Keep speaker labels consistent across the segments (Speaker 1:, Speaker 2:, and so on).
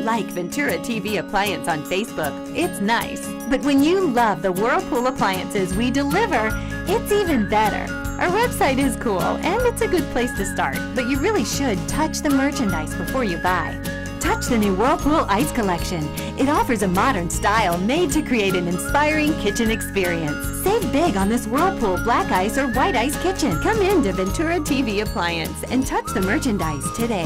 Speaker 1: like Ventura TV Appliance on Facebook, it's nice. But when you love the Whirlpool appliances we deliver, it's even better. Our website is cool, and it's a good place to start, but you really should touch the merchandise before you buy. Touch the new Whirlpool Ice Collection. It offers a modern style made to create an inspiring kitchen experience. Save big on this Whirlpool Black Ice or White Ice kitchen. Come into Ventura TV Appliance and touch the merchandise today.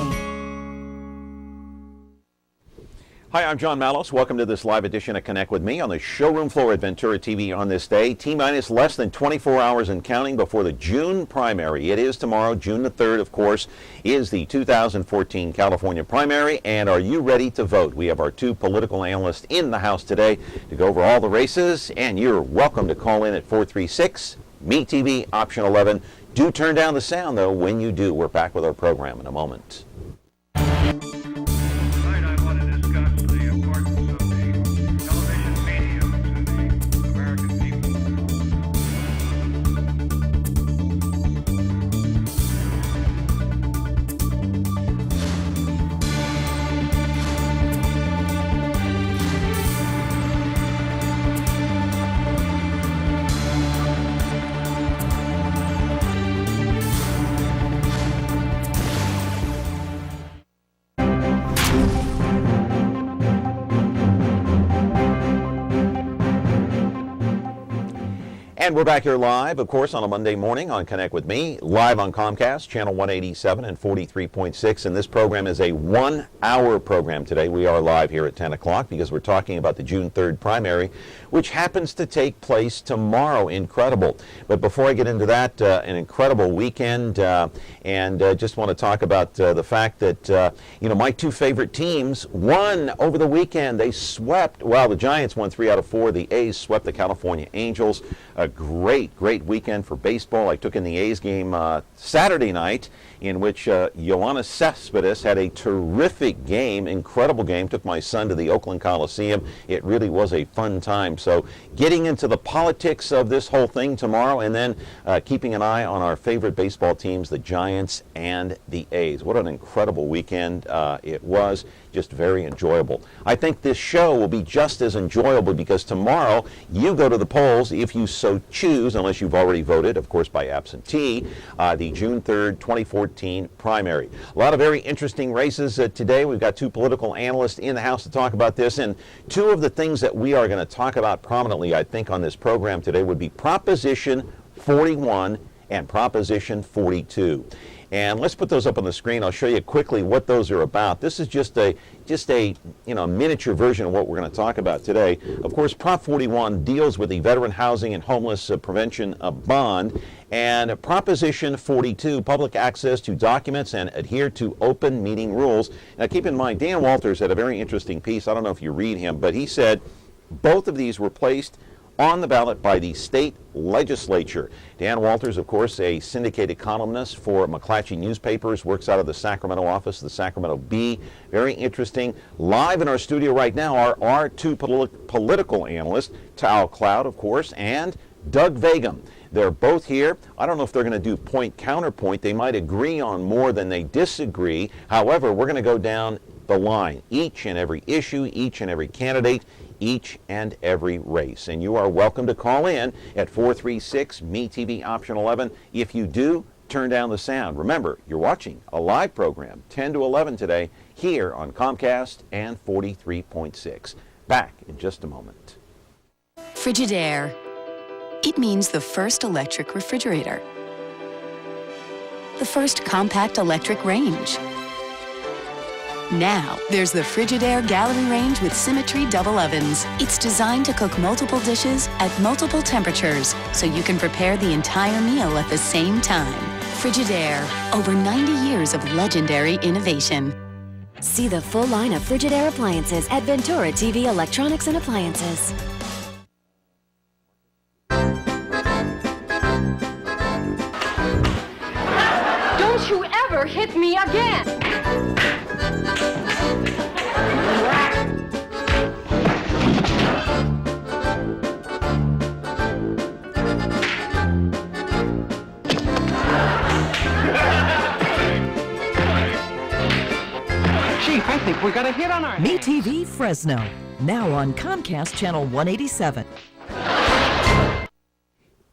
Speaker 2: Hi, I'm John Mallos. Welcome to this live edition of Connect with Me on the showroom floor at Ventura TV on this day. T-minus less than 24 hours and counting before the June primary. It is tomorrow, June the 3rd, of course, is the 2014 California primary. And are you ready to vote? We have our two political analysts in the house today to go over all the races. And you're welcome to call in at 436-MeTV, option 11. Do turn down the sound, though, when you do. We're back with our program in a moment. And we're back here live, of course, on a Monday morning on Connect with Me, live on Comcast, channel 187 and 43.6. And this program is a 1-hour program today. We are live here at 10 o'clock because we're talking about the June 3rd primary, which happens to take place tomorrow. Incredible. But before I get into that, an incredible weekend, and just want to talk about the fact that, my two favorite teams won over the weekend. They swept, the Giants won 3 out of 4. The A's swept the California Angels. A great weekend for baseball. I took in the A's game Saturday night, in which Yoenis Cespedes had a terrific game, incredible game. Took my son to the Oakland Coliseum. It really was a fun time. So getting into the politics of this whole thing tomorrow, and then keeping an eye on our favorite baseball teams, the Giants and the A's. What an incredible weekend it was. Just very enjoyable. I think this show will be just as enjoyable because tomorrow you go to the polls if you so choose, unless you've already voted, of course, by absentee, the June 3rd, 2014 primary. A lot of very interesting races today. We've got two political analysts in the house to talk about this, and two of the things that we are going to talk about prominently, I think, on this program today would be Proposition 41 and Proposition 42. And let's put those up on the screen. I'll show you quickly what those are about. This is just a miniature version of what we're going to talk about today. Of course, Prop 41 deals with the Veteran Housing and Homeless Prevention Bond, and Proposition 42, public access to documents and adhere to open meeting rules. Now, keep in mind, Dan Walters had a very interesting piece. I don't know if you read him, but he said both of these were placed on the ballot by the state legislature. Dan Walters, of course, a syndicated columnist for McClatchy newspapers, works out of the Sacramento office, the Sacramento Bee. Very interesting. Live in our studio right now are our two political analysts, Tal Cloud, of course, and Doug Vagim. They're both here. I don't know if they're going to do point-counterpoint. They might agree on more than they disagree. However, we're going to go down the line. Each and every issue, each and every candidate, each and every race. And you are welcome to call in at 436-MeTV, option 11. If you do, turn down the sound. Remember, you're watching a live program, 10 to 11 today, here on Comcast and 43.6. Back in just a moment.
Speaker 3: Frigidaire. It means the first electric refrigerator. The first compact electric range. Now, there's the Frigidaire Gallery Range with Symmetry double ovens. It's designed to cook multiple dishes at multiple temperatures, so you can prepare the entire meal at the same time. Frigidaire, over 90 years of legendary innovation.
Speaker 4: See the full line of Frigidaire appliances at Ventura TV Electronics and Appliances.
Speaker 5: Don't you ever hit me again!
Speaker 6: Chief, I think we got got a hit on our hands.
Speaker 7: MeTV Fresno, now on Comcast Channel 187.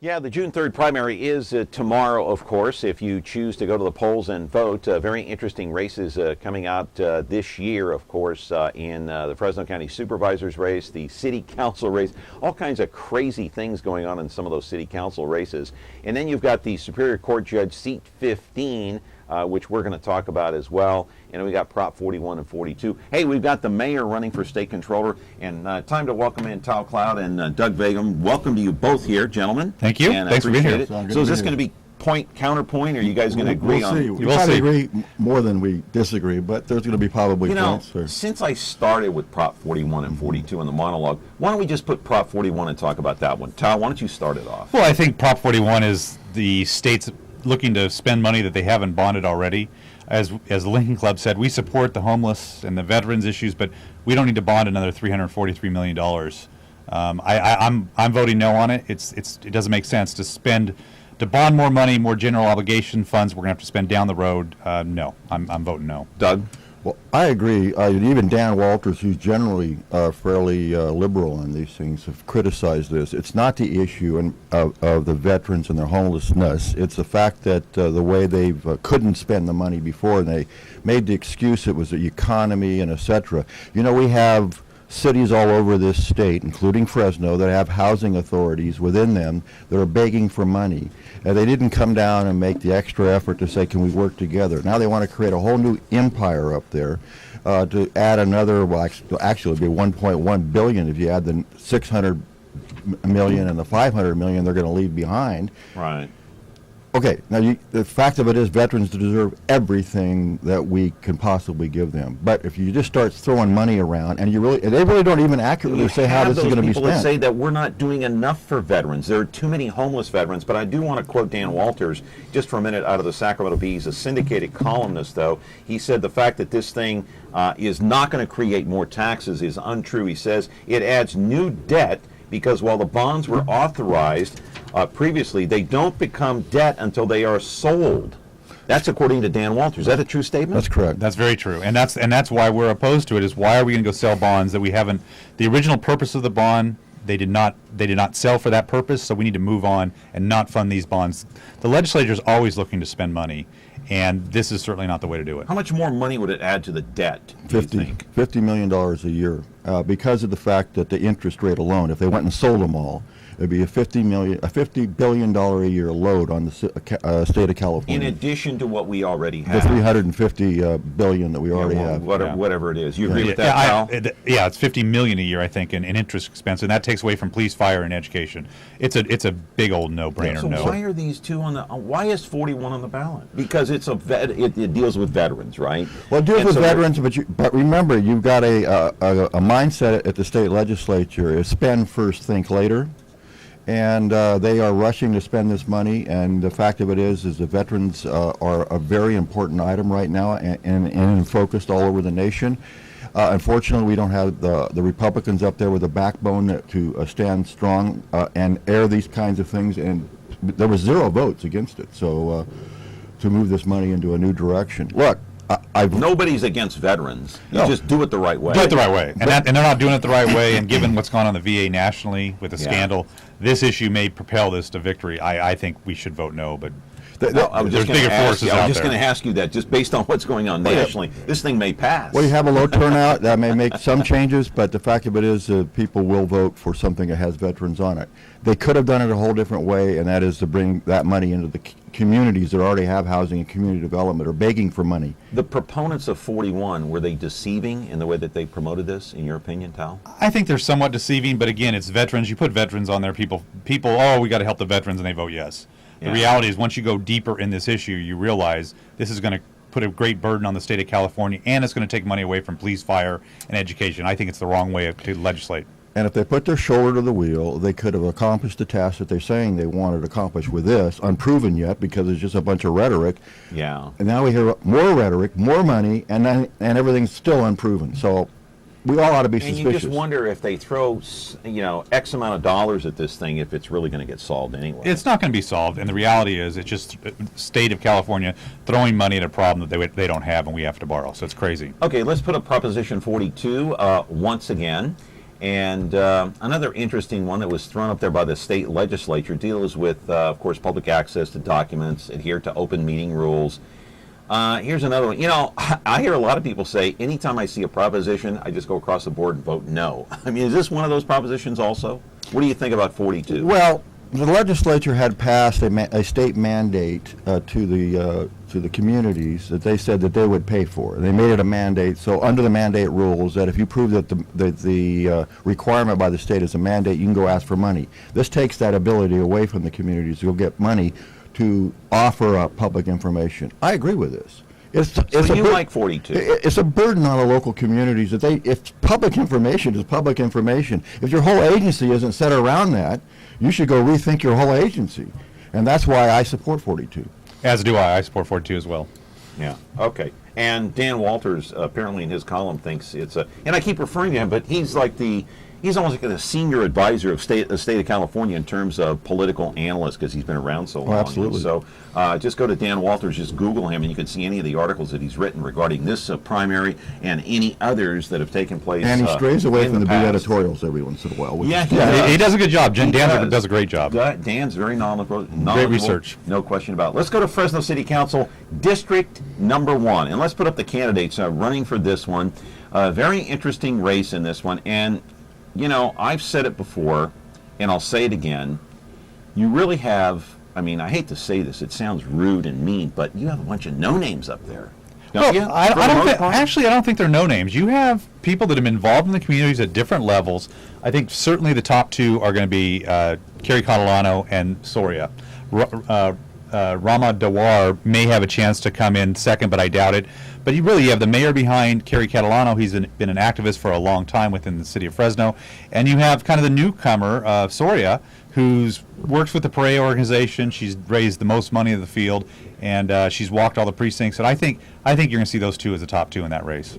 Speaker 2: Yeah, the June 3rd primary is tomorrow, of course, if you choose to go to the polls and vote. Very interesting races coming out this year, of course, in the Fresno County Supervisor's race, the City Council race, all kinds of crazy things going on in some of those City Council races. And then you've got the Superior Court Judge Seat 15, which we're going to talk about as well. And we got Prop 41 and 42. Hey, we've got the mayor running for state controller, and time to welcome in Tal Cloud and Doug Vagim. Welcome to you both here, gentlemen.
Speaker 8: Thank you.
Speaker 2: And
Speaker 8: Thanks for being here.
Speaker 2: It. So is this going to be point counterpoint, or are you guys going to agree
Speaker 9: we'll
Speaker 2: on?
Speaker 9: See. We'll probably agree more than we disagree, but there's going to be probably points.
Speaker 2: Since I started with Prop 41 and 42 in the monologue, why don't we just put Prop 41 and talk about that one? Tal, why don't you start it off?
Speaker 8: Well, I think Prop 41 is the state's looking to spend money that they haven't bonded already. As the Lincoln Club said, we support the homeless and the veterans issues, but we don't need to bond another $343 million. I'm voting no on it. It doesn't make sense to bond more money, more general obligation funds we're going to have to spend down the road. No, I'm voting no.
Speaker 2: Doug?
Speaker 9: Well, I agree. Even Dan Walters, who's generally fairly liberal on these things, have criticized this. It's not the issue of the veterans and their homelessness. It's the fact that the way they couldn't spend the money before, and they made the excuse it was the economy and et cetera. You know, we have cities all over this state, including Fresno, that have housing authorities within them that are begging for money. They didn't come down and make the extra effort to say, can we work together? Now they want to create a whole new empire up there to add another, well, actually it would be 1.1 billion if you add the 600 million and the 500 million they're going to leave behind.
Speaker 2: Right.
Speaker 9: Okay, now the fact of it is veterans deserve everything that we can possibly give them. But if you just start throwing money around, and they really don't even accurately say how this is going to be spent.
Speaker 2: People that say that we're not doing enough for veterans. There are too many homeless veterans. But I do want to quote Dan Walters just for a minute out of the Sacramento Bee. He's a syndicated columnist, though. He said the fact that this thing is not going to create more taxes is untrue. He says it adds new debt because while the bonds were authorized previously, they don't become debt until they are sold. That's according to Dan Walters. Is that a true statement?
Speaker 9: That's correct.
Speaker 8: That's very true, and that's why we're opposed to it. Is why are we going to go sell bonds that we haven't? The original purpose of the bond, they did not sell for that purpose. So we need to move on and not fund these bonds. The legislature is always looking to spend money, and this is certainly not the way to do it.
Speaker 2: How much more money would it add to the debt?
Speaker 9: $50 million a year, because of the fact that the interest rate alone, if they went and sold them all, it'd be a $50 billion a year load on the state of California.
Speaker 2: In addition to what we already have.
Speaker 9: The $350 billion that we already have.
Speaker 2: Whatever it is. You agree with that, Al?
Speaker 8: It's $50 million a year, I think, in interest expense, and that takes away from police, fire, and education. It's a big old no-brainer.
Speaker 2: So why are these two on the? Why is 41 on the ballot? Because it deals with veterans, right?
Speaker 9: Well, it deals with veterans, but remember, you've got a mindset at the state legislature is spend first, think later. And they are rushing to spend this money, and the fact of it is the veterans are a very important item right now and focused all over the nation. Unfortunately, we don't have the Republicans up there with a backbone to stand strong and air these kinds of things, and there was 0 votes against it. So to move this money into a new direction. Look,
Speaker 2: nobody's against veterans. You just do it the right way.
Speaker 8: Do it the right way, and they're not doing it the right way. And given what's gone on in the VA nationally with the scandal, this issue may propel this to victory. I think we should vote no, but there's bigger forces out there.
Speaker 2: I was just going to ask you that, just based on what's going on nationally, this thing may pass.
Speaker 9: Well, you have a low turnout. That may make some changes, but the fact of it is people will vote for something that has veterans on it. They could have done it a whole different way, and that is to bring that money into the communities that already have housing and community development are begging for money.
Speaker 2: The proponents of 41, were they deceiving in the way that they promoted this, in your opinion, Tal?
Speaker 8: I think they're somewhat deceiving, but again, it's veterans. You put veterans on there, people, oh, we got to help the veterans, and they vote yes. The reality is once you go deeper in this issue, you realize this is going to put a great burden on the state of California, and it's going to take money away from police, fire, and education. I think it's the wrong way to legislate.
Speaker 9: And if they put their shoulder to the wheel, they could have accomplished the task that they're saying they wanted to accomplish with this, unproven yet because it's just a bunch of rhetoric.
Speaker 2: Yeah.
Speaker 9: And now we hear more rhetoric, more money, and everything's still unproven. So we all ought to be
Speaker 2: And
Speaker 9: suspicious.
Speaker 2: you just wonder if they throw, X amount of dollars at this thing, if it's really going to get solved anyway.
Speaker 8: It's not going to be solved, and the reality is it's just state of California throwing money at a problem that they don't have and we have to borrow. So it's crazy.
Speaker 2: Okay, let's put up Proposition 42 once again. And another interesting one that was thrown up there by the state legislature deals with, of course, public access to documents, adhere to open meeting rules. Here's another one. I hear a lot of people say, anytime I see a proposition, I just go across the board and vote no. I mean, is this one of those propositions also? What do you think about 42?
Speaker 9: Well, the legislature had passed a state mandate to the communities that they said that they would pay for. They made it a mandate. So under the mandate rules, that if you prove that the requirement by the state is a mandate, you can go ask for money. This takes that ability away from the communities to go get money to offer up public information. I agree with this.
Speaker 2: So you like 42?
Speaker 9: It's a burden on the local communities that if public information is public information, if your whole agency isn't set around that, you should go rethink your whole agency. And that's why I support 42.
Speaker 8: As do I. I support 42 as well.
Speaker 2: Yeah, okay. And Dan Walters, apparently in his column, thinks it's and I keep referring to him, but he's almost like a senior advisor of the state of California in terms of political analyst, because he's been around so long.
Speaker 9: Absolutely.
Speaker 2: So just go to Dan Walters, just Google him, and you can see any of the articles that he's written regarding this primary and any others that have taken place.
Speaker 9: And he strays away from the big
Speaker 2: past.
Speaker 9: Editorials every once in a while.
Speaker 2: Yeah,
Speaker 8: he does a good job. Dan does a great job.
Speaker 2: Dan's very knowledgeable.
Speaker 8: Great research.
Speaker 2: No question about it. Let's go to Fresno City Council, District Number 1. And let's put up the candidates running for this one. Very interesting race in this one. And I've said it before, and I'll say it again. You really have, I hate to say this, it sounds rude and mean, but you have a bunch of no-names up there. Don't you?
Speaker 8: I don't think they're no-names. You have people that have been involved in the communities at different levels. I think certainly the top two are going to be Kerry Catalano and Soria. Rama Dawar may have a chance to come in second, but I doubt it. But you have the mayor behind Kerry Catalano. He's been an activist for a long time within the city of Fresno. And you have kind of the newcomer, Soria, who's works with the Perea organization. She's raised the most money in the field, and she's walked all the precincts. And I think you're going to see those two as the top two in that race.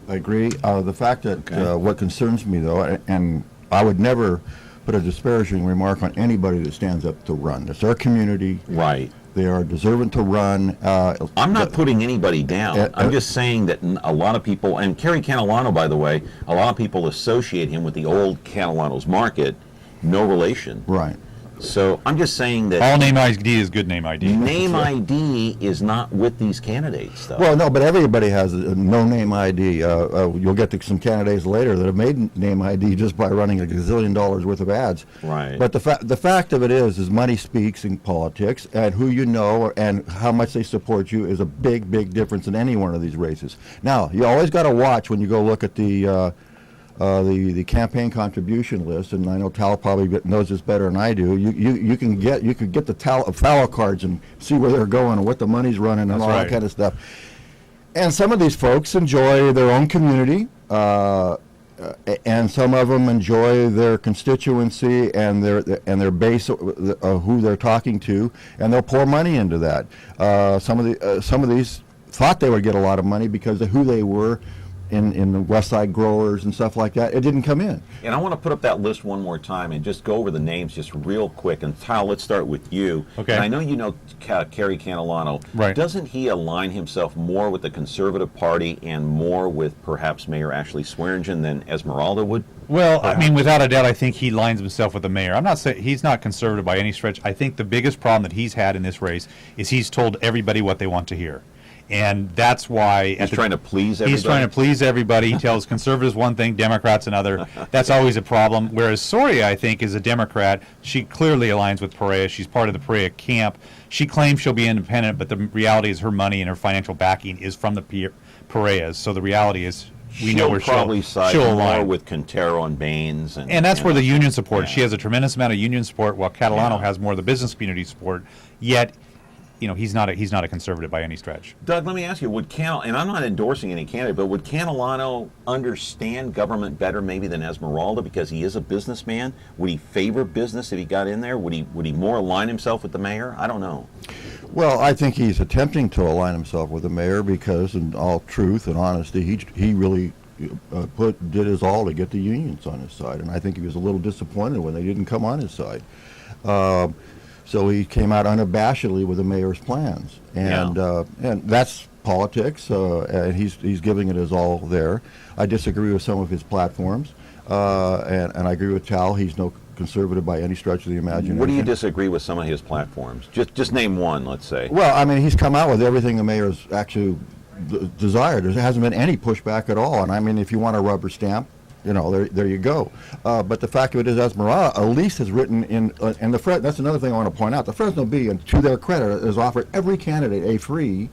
Speaker 9: I agree. The fact that what concerns me, though, and I would never put a disparaging remark on anybody that stands up to run. It's our community.
Speaker 2: Right.
Speaker 9: They are deserving to run.
Speaker 2: I'm not putting anybody down. I'm just saying that a lot of people, and Kerry Catalano, by the way, a lot of people associate him with the old Catalano's Market. No relation.
Speaker 9: Right.
Speaker 2: So I'm just saying that
Speaker 8: all name ID is good name ID.
Speaker 2: Name ID is not with these candidates, though.
Speaker 9: Well, no, but everybody has a no name ID. You'll get to some candidates later that have made name ID just by running $1 gazillion worth of ads.
Speaker 2: Right.
Speaker 9: But the fact of it is money speaks in politics, and who you know and how much they support you is a big, big difference in any one of these races. Now, you always got to watch when you go look at the campaign contribution list, and I know Tal probably knows this better than I do. You could get the Tal cards and see where they're going and what the money's running and all that kind of stuff. And some of these folks enjoy their own community, and some of them enjoy their constituency and their base, who they're talking to, and they'll pour money into that. Some of these thought they would get a lot of money because of who they were. In the West Side growers and stuff like that, it didn't come in.
Speaker 2: And I want to put up that list one more time and just go over the names just real quick. And Tal, let's start with you.
Speaker 8: Okay.
Speaker 2: And I know you know Kerry Catalano.
Speaker 8: Right.
Speaker 2: Doesn't he align himself more with the Conservative Party and more with perhaps Mayor Ashley Swearingen than Esmeralda would?
Speaker 8: Well, without a doubt, I think he lines himself with the mayor. I'm not saying he's not conservative by any stretch. I think the biggest problem that he's had in this race is he's told everybody what they want to hear. And that's why
Speaker 2: he's trying to please everybody.
Speaker 8: He's trying to please everybody. He tells conservatives one thing, Democrats another. That's always a problem. Whereas Soria, I think, is a Democrat. She clearly aligns with Perea. She's part of the Perea camp. She claims she'll be independent, but the reality is her money and her financial backing is from the Pereas. So the reality is we know where
Speaker 2: probably side
Speaker 8: she'll
Speaker 2: more
Speaker 8: align
Speaker 2: with Quintero and Baines.
Speaker 8: And that's where the union support. Yeah. She has a tremendous amount of union support, while Catalano has more of the business community support. Yet, he's not a conservative by any stretch.
Speaker 2: Doug, let me ask you, and I'm not endorsing any candidate, but would Catalano understand government better maybe than Esmeralda because he is a businessman? Would he favor business if he got in there? Would he more align himself with the mayor? I don't know.
Speaker 9: Well, I think he's attempting to align himself with the mayor because, in all truth and honesty, he really did his all to get the unions on his side, and I think he was a little disappointed when they didn't come on his side. So he came out unabashedly with the mayor's plans, and that's politics, and he's giving it his all there. I disagree with some of his platforms, and I agree with Tal. He's no conservative by any stretch of the imagination.
Speaker 2: What do you disagree with some of his platforms? Just name one, let's say.
Speaker 9: Well, I mean, he's come out with everything the mayor's actually desired. There hasn't been any pushback at all, and I mean, if you want a rubber stamp, there you go. But the fact of it is, Esmeralda at least has written in, and that's another thing I want to point out. The Fresno Bee, and to their credit, has offered every candidate a free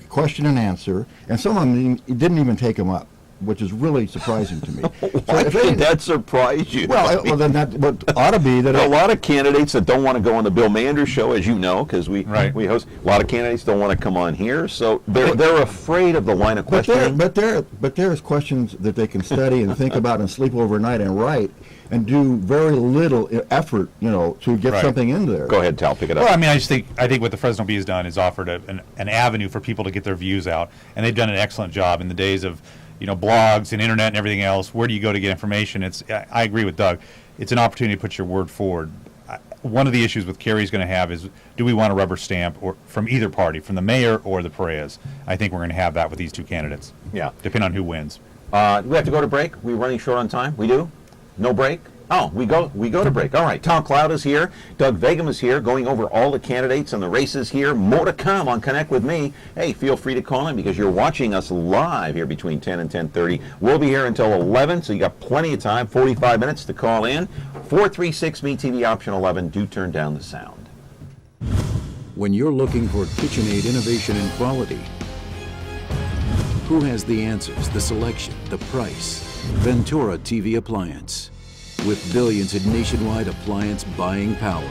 Speaker 9: question and answer, and some of them didn't even take them up, which is really surprising to me.
Speaker 2: Why should that surprise you?
Speaker 9: Well, then that what ought to be that.
Speaker 2: There are a lot of candidates that don't want to go on the Bill Manders show, as you know, because we host. A lot of candidates don't want to come on here, so they're afraid of the line of questioning.
Speaker 9: But there's questions that they can study and think about and sleep overnight and write and do very little effort, to get something in there.
Speaker 2: Go ahead, Tal, pick it up.
Speaker 8: Well, I mean, I think what the Fresno Bee has done is offered an avenue for people to get their views out, and they've done an excellent job in the days of blogs and internet and everything else. Where do you go to get information? I agree with Doug. It's an opportunity to put your word forward. One of the issues with Kerry's going to have is, do we want a rubber stamp or from either party, from the mayor or the Pereas? I think we're going to have that with these two candidates.
Speaker 2: Yeah.
Speaker 8: Depending on who wins.
Speaker 2: We have to go to break. We're running short on time. We do? No break? Oh, we go to break. All right, Tom Cloud is here. Doug Vagim is here, going over all the candidates and the races here. More to come on Connect with Me. Hey, feel free to call in because you're watching us live here between 10 and 10:30. We'll be here until 11, so you got plenty of time, 45 minutes to call in. 436 MeTV option 11. Do turn down the sound.
Speaker 6: When you're looking for KitchenAid innovation and quality, who has the answers, the selection, the price? Ventura TV Appliance. With billions in nationwide appliance buying power,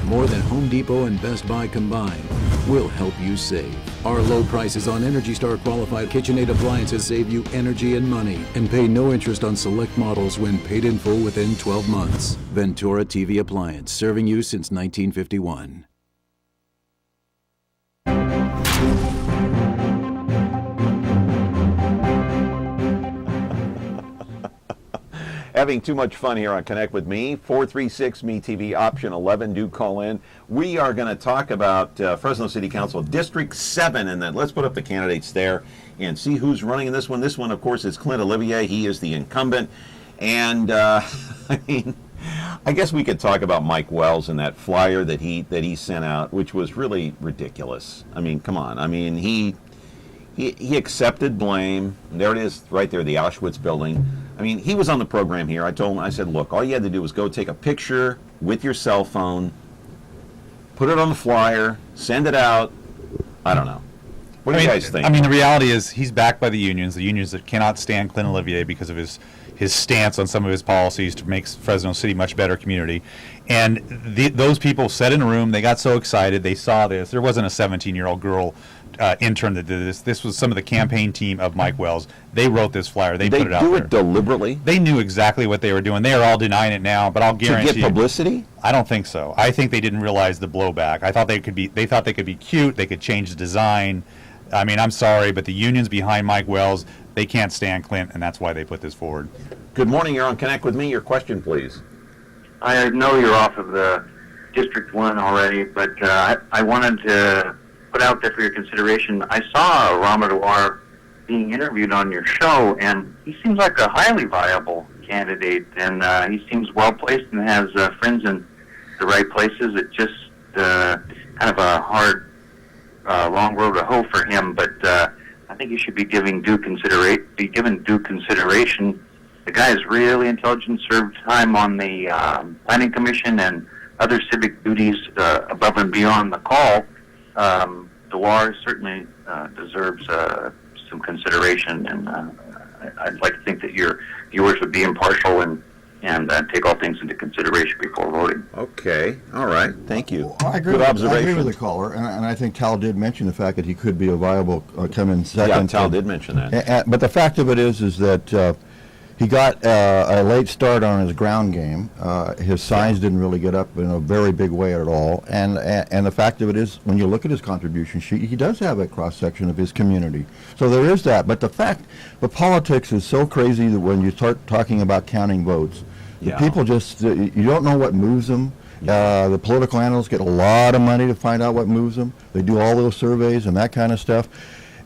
Speaker 6: more than Home Depot and Best Buy combined, we'll help you save. Our low prices on Energy Star qualified KitchenAid appliances save you energy and money, and pay no interest on select models when paid in full within 12 months. Ventura TV Appliance, serving you since 1951.
Speaker 2: Having too much fun here on Connect with Me. 436 MeTV option 11. Do call in. We are going to talk about Fresno City Council District 7, and then let's put up the candidates there and see who's running in this one. This one, of course, is Clint Olivier. He is the incumbent. And, I guess we could talk about Mike Wells and that flyer that he sent out, which was really ridiculous. I mean, come on. I mean, he accepted blame. There it is, right there, the Auschwitz building. I mean, he was on the program here. I told him, I said, look, all you had to do was go take a picture with your cell phone, put it on the flyer, send it out. I don't know. What do you guys think?
Speaker 8: I mean, the reality is he's backed by the unions that cannot stand Clint Olivier because of his stance on some of his policies to make Fresno City a much better community. And those people sat in a room. They got so excited. They saw this. There wasn't a 17-year-old girl intern that did this. This was some of the campaign team of Mike Wells. They wrote this flyer. They put it out there.
Speaker 2: They do it deliberately?
Speaker 8: They knew exactly what they were doing. They are all denying it now, but I'll guarantee you.
Speaker 2: To get publicity?
Speaker 8: I don't think so. I think they didn't realize the blowback. They thought they could be cute. They could change the design. I mean, I'm sorry, but the unions behind Mike Wells, they can't stand Clint, and that's why they put this forward.
Speaker 2: Good morning. You're on Connect with Me. Your question, please.
Speaker 10: I know you're off of the District 1 already, but I wanted to put out there for your consideration. I saw Ramadwar being interviewed on your show, and he seems like a highly viable candidate, and he seems well-placed and has friends in the right places. It's just kind of a hard, long road to hoe for him, but I think he should be given due consideration. The guy is really intelligent, served time on the Planning Commission and other civic duties above and beyond the call. Dewar certainly deserves some consideration, and I'd like to think that your viewers would be impartial and take all things into consideration before voting.
Speaker 2: Okay. All right. Thank you.
Speaker 9: Well, I agree with the caller, and I think Tal did mention the fact that he could be a viable come in second.
Speaker 2: Yeah, Tal did mention that.
Speaker 9: But the fact of it is that He got a late start on his ground game. His signs didn't really get up in a very big way at all. And the fact of it is, when you look at his contribution sheet, he does have a cross-section of his community. So there is that. But the politics is so crazy that when you start talking about counting votes, the people just, you don't know what moves them. The political analysts get a lot of money to find out what moves them. They do all those surveys and that kind of stuff.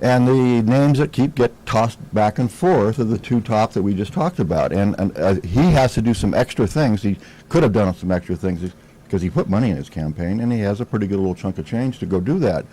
Speaker 9: And the names that get tossed back and forth are the two top that we just talked about. And he has to do some extra things. He could have done some extra things because he put money in his campaign, and he has a pretty good little chunk of change to go do that.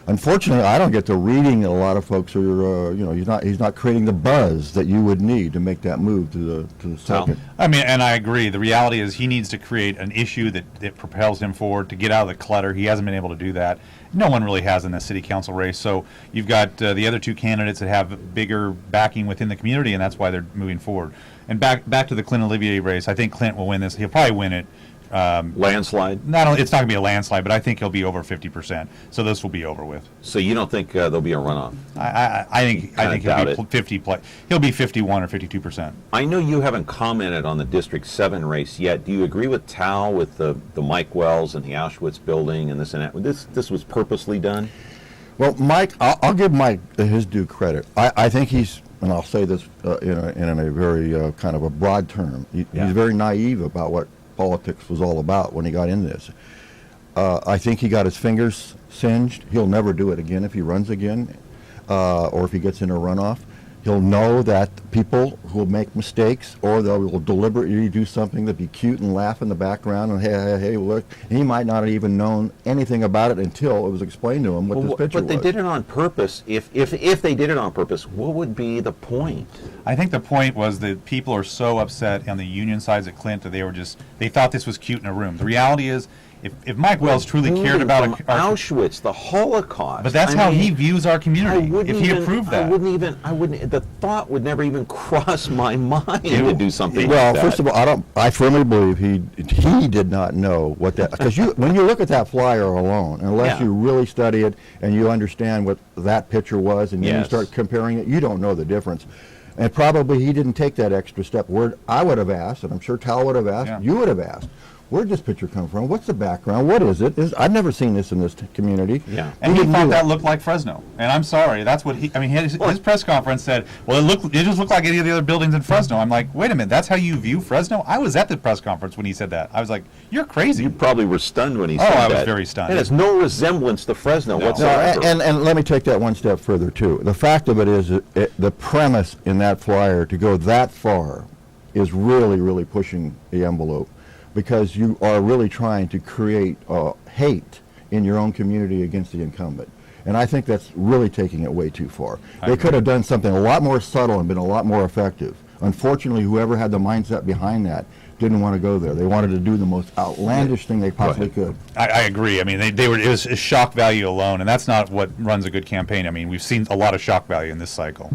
Speaker 9: Unfortunately, I don't get the reading that a lot of folks are. He's not creating the buzz that you would need to make that move to the second.
Speaker 8: I mean, and I agree. The reality is he needs to create an issue that propels him forward to get out of the clutter. He hasn't been able to do that. No one really has in the city council race. So you've got the other two candidates that have bigger backing within the community, and that's why they're moving forward. And back to the Clint Olivier race, I think Clint will win this. He'll probably win it.
Speaker 2: Landslide?
Speaker 8: It's not going to be a landslide, but I think he'll be over 50%. So this will be over with.
Speaker 2: So you don't think there'll be a runoff?
Speaker 8: I think he'll be 50. He'll be 51 or 52%.
Speaker 2: I know you haven't commented on the District 7 race yet. Do you agree with Tal with the Mike Wells and the Auschwitz building and this and that? This was purposely done?
Speaker 9: Well, Mike, I'll give Mike his due credit. I think he's, and I'll say this in a very kind of a broad term, he's very naive about what politics was all about when he got into this. I think he got his fingers singed. He'll never do it again if he runs again, or if he gets in a runoff. He'll know that people who will make mistakes, or they will deliberately do something that be cute and laugh in the background and hey, look. He might not have even known anything about it until it was explained to him what this picture was.
Speaker 2: But they did it on purpose. If they did it on purpose, what would be the point?
Speaker 8: I think the point was that people are so upset on the union sides at Clint that they thought this was cute in a room. The reality is, if Mike Wells truly cared about
Speaker 2: Auschwitz, the Holocaust,
Speaker 8: but that's how he views our community. If he approved that,
Speaker 2: the thought would never even cross my mind to do something like that.
Speaker 9: Well, first of all, I firmly believe he did not know what that, because when you look at that flyer alone, unless you really study it and you understand what that picture was, and then you start comparing it, you don't know the difference. And probably he didn't take that extra step. Where I would have asked, and I'm sure Tal would have asked, you would have asked, where'd this picture come from? What's the background? What is it? I've never seen this in this community.
Speaker 8: Yeah, and he thought that looked like Fresno. And I'm sorry, that's what his press conference said, well, it just looked like any of the other buildings in Fresno. I'm like, wait a minute, that's how you view Fresno? I was at the press conference when he said that. I was like, you're crazy.
Speaker 2: You probably were stunned when he said that.
Speaker 8: Oh, I was very stunned.
Speaker 2: It has no resemblance to Fresno whatsoever.
Speaker 9: No, and let me take that one step further, too. The fact of it is, the premise in that flyer to go that far is really, really pushing the envelope, because you are really trying to create hate in your own community against the incumbent. And I think that's really taking it way too far. They could have done something a lot more subtle and been a lot more effective. Unfortunately, whoever had the mindset behind that didn't want to go there. They wanted to do the most outlandish thing they possibly could.
Speaker 8: I agree. I mean, it was shock value alone, and that's not what runs a good campaign. I mean, we've seen a lot of shock value in this cycle.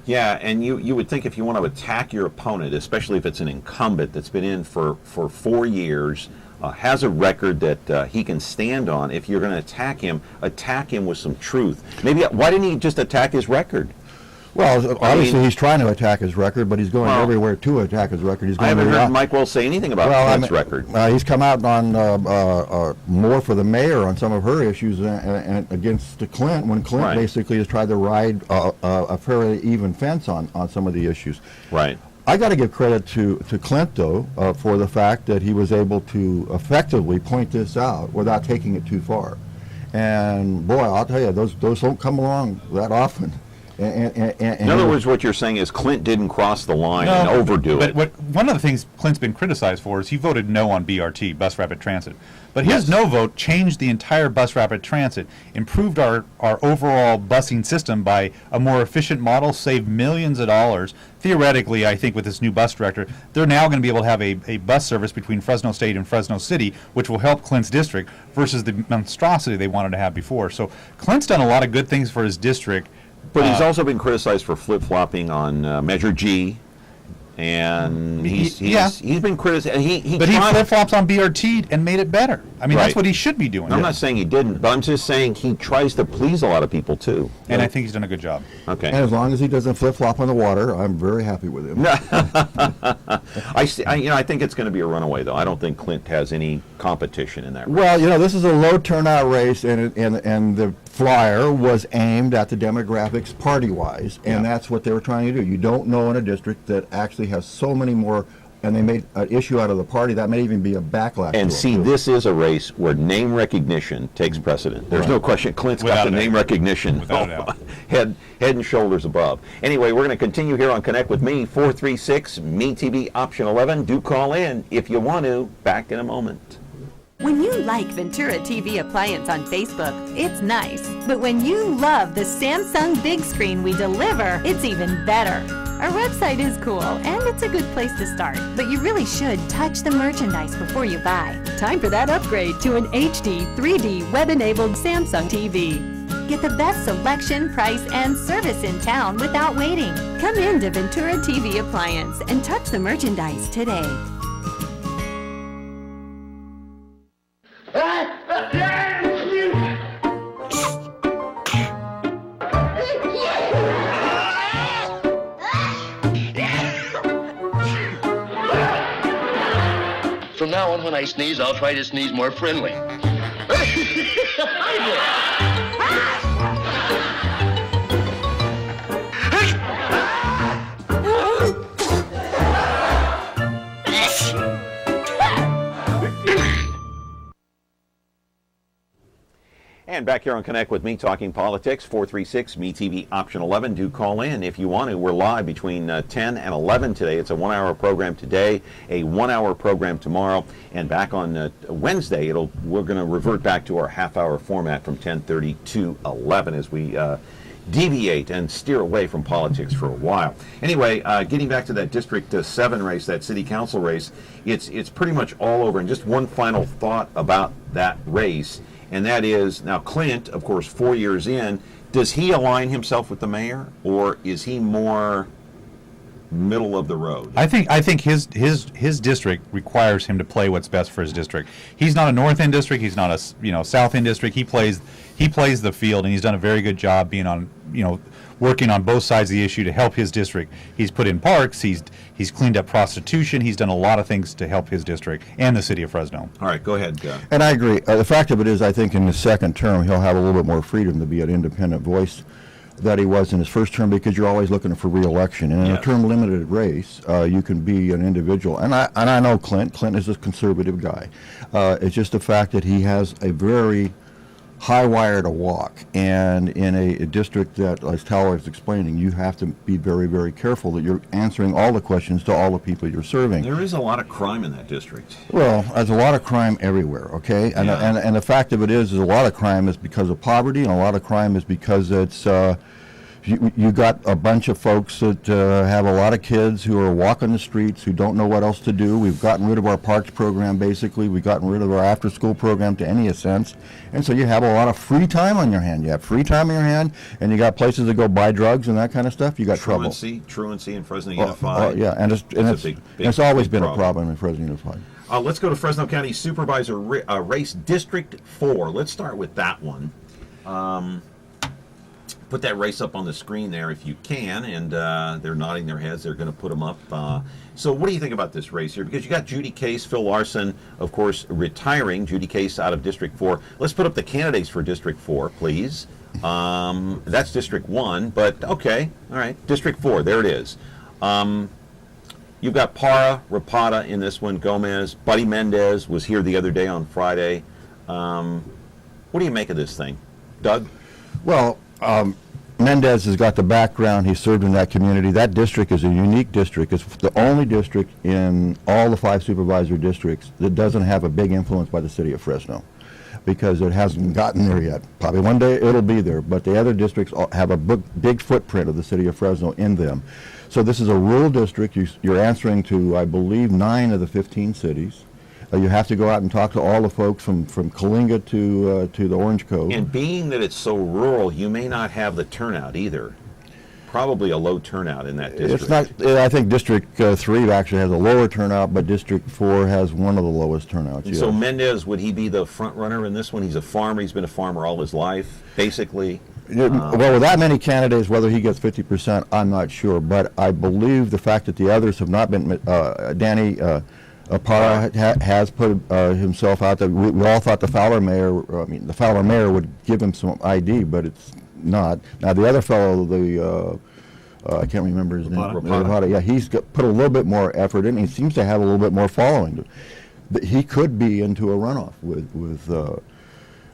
Speaker 2: Yeah, and you would think if you want to attack your opponent, especially if it's an incumbent that's been in for 4 years, has a record that he can stand on, if you're going to attack him with some truth. Maybe, why didn't he just attack his record?
Speaker 9: Well, obviously he's trying to attack his record, but he's going everywhere to attack his record.
Speaker 2: I haven't heard Mike Wells say anything about Clint's record.
Speaker 9: He's come out on more for the mayor on some of her issues and against Clint, when Clint basically has tried to ride a fairly even fence on some of the issues.
Speaker 2: Right.
Speaker 9: I got to give credit to Clint, though, for the fact that he was able to effectively point this out without taking it too far. And boy, I'll tell you, those don't come along that often.
Speaker 2: In other words, what you're saying is Clint didn't cross the line and overdo it.
Speaker 8: But one of the things Clint's been criticized for is he voted no on BRT, Bus Rapid Transit. But his no vote changed the entire Bus Rapid Transit, improved our overall busing system by a more efficient model, saved millions of dollars. Theoretically, I think with this new bus director, they're now going to be able to have a bus service between Fresno State and Fresno City, which will help Clint's district versus the monstrosity they wanted to have before. So Clint's done a lot of good things for his district.
Speaker 2: But he's also been criticized for flip-flopping on Measure G and he's been criticized. He
Speaker 8: flip-flops on BRT and made it better. I mean, that's what he should be doing.
Speaker 2: I'm not saying he didn't, but I'm just saying he tries to please a lot of people too.
Speaker 8: And I think he's done a good job.
Speaker 2: Okay.
Speaker 9: And as long as he doesn't flip-flop on the water, I'm very happy with him.
Speaker 2: I think it's going to be a runaway, though. I don't think Clint has any competition in that race.
Speaker 9: Well, this is a low turnout race, and the flyer was aimed at the demographics party-wise, and that's what they were trying to do. You don't know in a district that actually has so many more, and they made an issue out of the party that may even be a backlash.
Speaker 2: And see, this is a race where name recognition takes precedent. There's no question. Clint's got the name recognition head and shoulders above. Anyway, we're going to continue here on Connect with Me, 436 MeTV option 11. Do call in if you want to. Back in a moment.
Speaker 1: When you like Ventura TV Appliance on Facebook, it's nice. But when you love the Samsung big screen we deliver, it's even better. Our website is cool, and it's a good place to start. But you really should touch the merchandise before you buy. Time for that upgrade to an HD 3D web-enabled Samsung TV. Get the best selection, price, and service in town without waiting. Come in to Ventura TV Appliance and touch the merchandise today.
Speaker 11: From now on, when I sneeze, I'll try to sneeze more friendly.
Speaker 2: And back here on Connect with Me, talking politics, 436 MeTV option 11. Do call in if you want to. We're live between 10 and 11 today. It's a 1-hour program today, a 1-hour program tomorrow, and back on Wednesday, we're going to revert back to our half-hour format from 10:30 to 11 as we deviate and steer away from politics for a while. Anyway, getting back to that District 7 race, that City Council race, it's pretty much all over. And just one final thought about that race. And that is, now Clint, of course, 4 years in, does he align himself with the mayor, or is he more middle of the road?
Speaker 8: I think his district requires him to play what's best for his district. He's not a North End district. He's not a South End district. He plays the field, and he's done a very good job being on working on both sides of the issue to help his district. He's put in parks. He's cleaned up prostitution. He's done a lot of things to help his district and the city of Fresno.
Speaker 2: All right, go ahead.
Speaker 9: And I agree. The fact of it is, I think in his second term, he'll have a little bit more freedom to be an independent voice that he was in his first term, because you're always looking for re-election. And in a term-limited race, you can be an individual. And I know Clint. Clint is a conservative guy. It's just the fact that he has a very high wire to walk, and in a district that, as Tyler is explaining, you have to be very, very careful that you're answering all the questions to all the people you're serving.
Speaker 2: There is a lot of crime in that district.
Speaker 9: Well, there's a lot of crime everywhere, okay? And, and the fact of it is a lot of crime is because of poverty, and a lot of crime is because it's you got a bunch of folks that have a lot of kids who are walking the streets, who don't know what else to do. We've gotten rid of our parks program, basically. We've gotten rid of our after-school program to any sense. And so you have a lot of free time on your hand. You have free time on your hand, and you got places to go buy drugs and that kind of stuff. You got trouble.
Speaker 2: Truancy in Fresno Unified.
Speaker 9: And it's always been a problem in Fresno Unified.
Speaker 2: Let's go to Fresno County Supervisor Race District 4. Let's start with that one. Put that race up on the screen there if you can, and they're nodding their heads. They're going to put them up. So what do you think about this race here? Because you got Judy Case, Phil Larson, of course, retiring. Judy Case out of District 4. Let's put up the candidates for District 4, please. That's District 1, but okay. All right, District 4, there it is. You've got Parra, Rapata in this one, Gomez. Buddy Mendez was here the other day on Friday. What do you make of this thing? Doug?
Speaker 9: Well, Mendez has got the background. He served in that community. That district is a unique district. It's the only district in all the 5 supervisor districts that doesn't have a big influence by the city of Fresno, because it hasn't gotten there yet. Probably one day it'll be there, but the other districts have a big footprint of the city of Fresno in them. So this is a rural district. You're answering to, I believe, 9 of the 15 cities. You have to go out and talk to all the folks from Kalinga to the Orange Cove.
Speaker 2: And being that it's so rural, you may not have the turnout either. probably a low turnout in that district.
Speaker 9: It's not. I think District 3 actually has a lower turnout, but District 4 has one of the lowest turnouts.
Speaker 2: And so Mendez, would he be the front runner in this one? He's a farmer. He's been a farmer all his life, basically.
Speaker 9: Well, with that many candidates, whether he gets 50%, I'm not sure. But I believe the fact that the others have not been, Danny Parra has put himself out there. We all thought the Fowler mayor would give him some ID, but it's not. Now the other fellow, I can't remember his name. Rapata. Yeah, he's put a little bit more effort in. He seems to have a little bit more following. He could be into a runoff with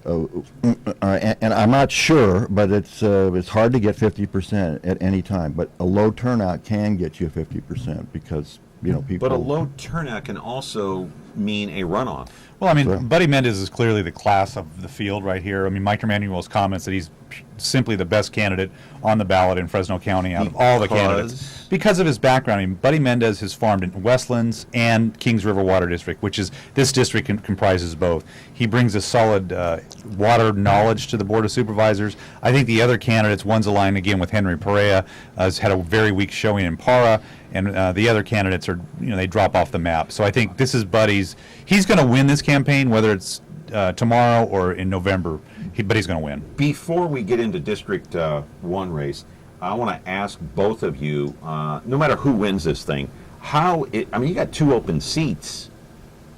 Speaker 9: and I'm not sure, but it's hard to get 50% at any time. But a low turnout can get you 50% because people.
Speaker 2: But a low turnout can also mean a runoff.
Speaker 8: Well, I mean, Buddy Mendez is clearly the class of the field right here. I mean, Mike Emanuel's comments that he's simply the best candidate on the ballot in Fresno County out of all the candidates because of his background. I mean, Buddy Mendez has farmed in Westlands and Kings River Water District, which is this district comprises both. He brings a solid water knowledge to the Board of Supervisors. I think the other candidates, one's aligned again with Henry Perea, has had a very weak showing in Parra, and the other candidates are, they drop off the map. So I think this is Buddy's. He's going to win this campaign, whether it's tomorrow or in November, but he's going to win.
Speaker 2: Before we get into District 1 race, I want to ask both of you, no matter who wins this thing, you got 2 open seats.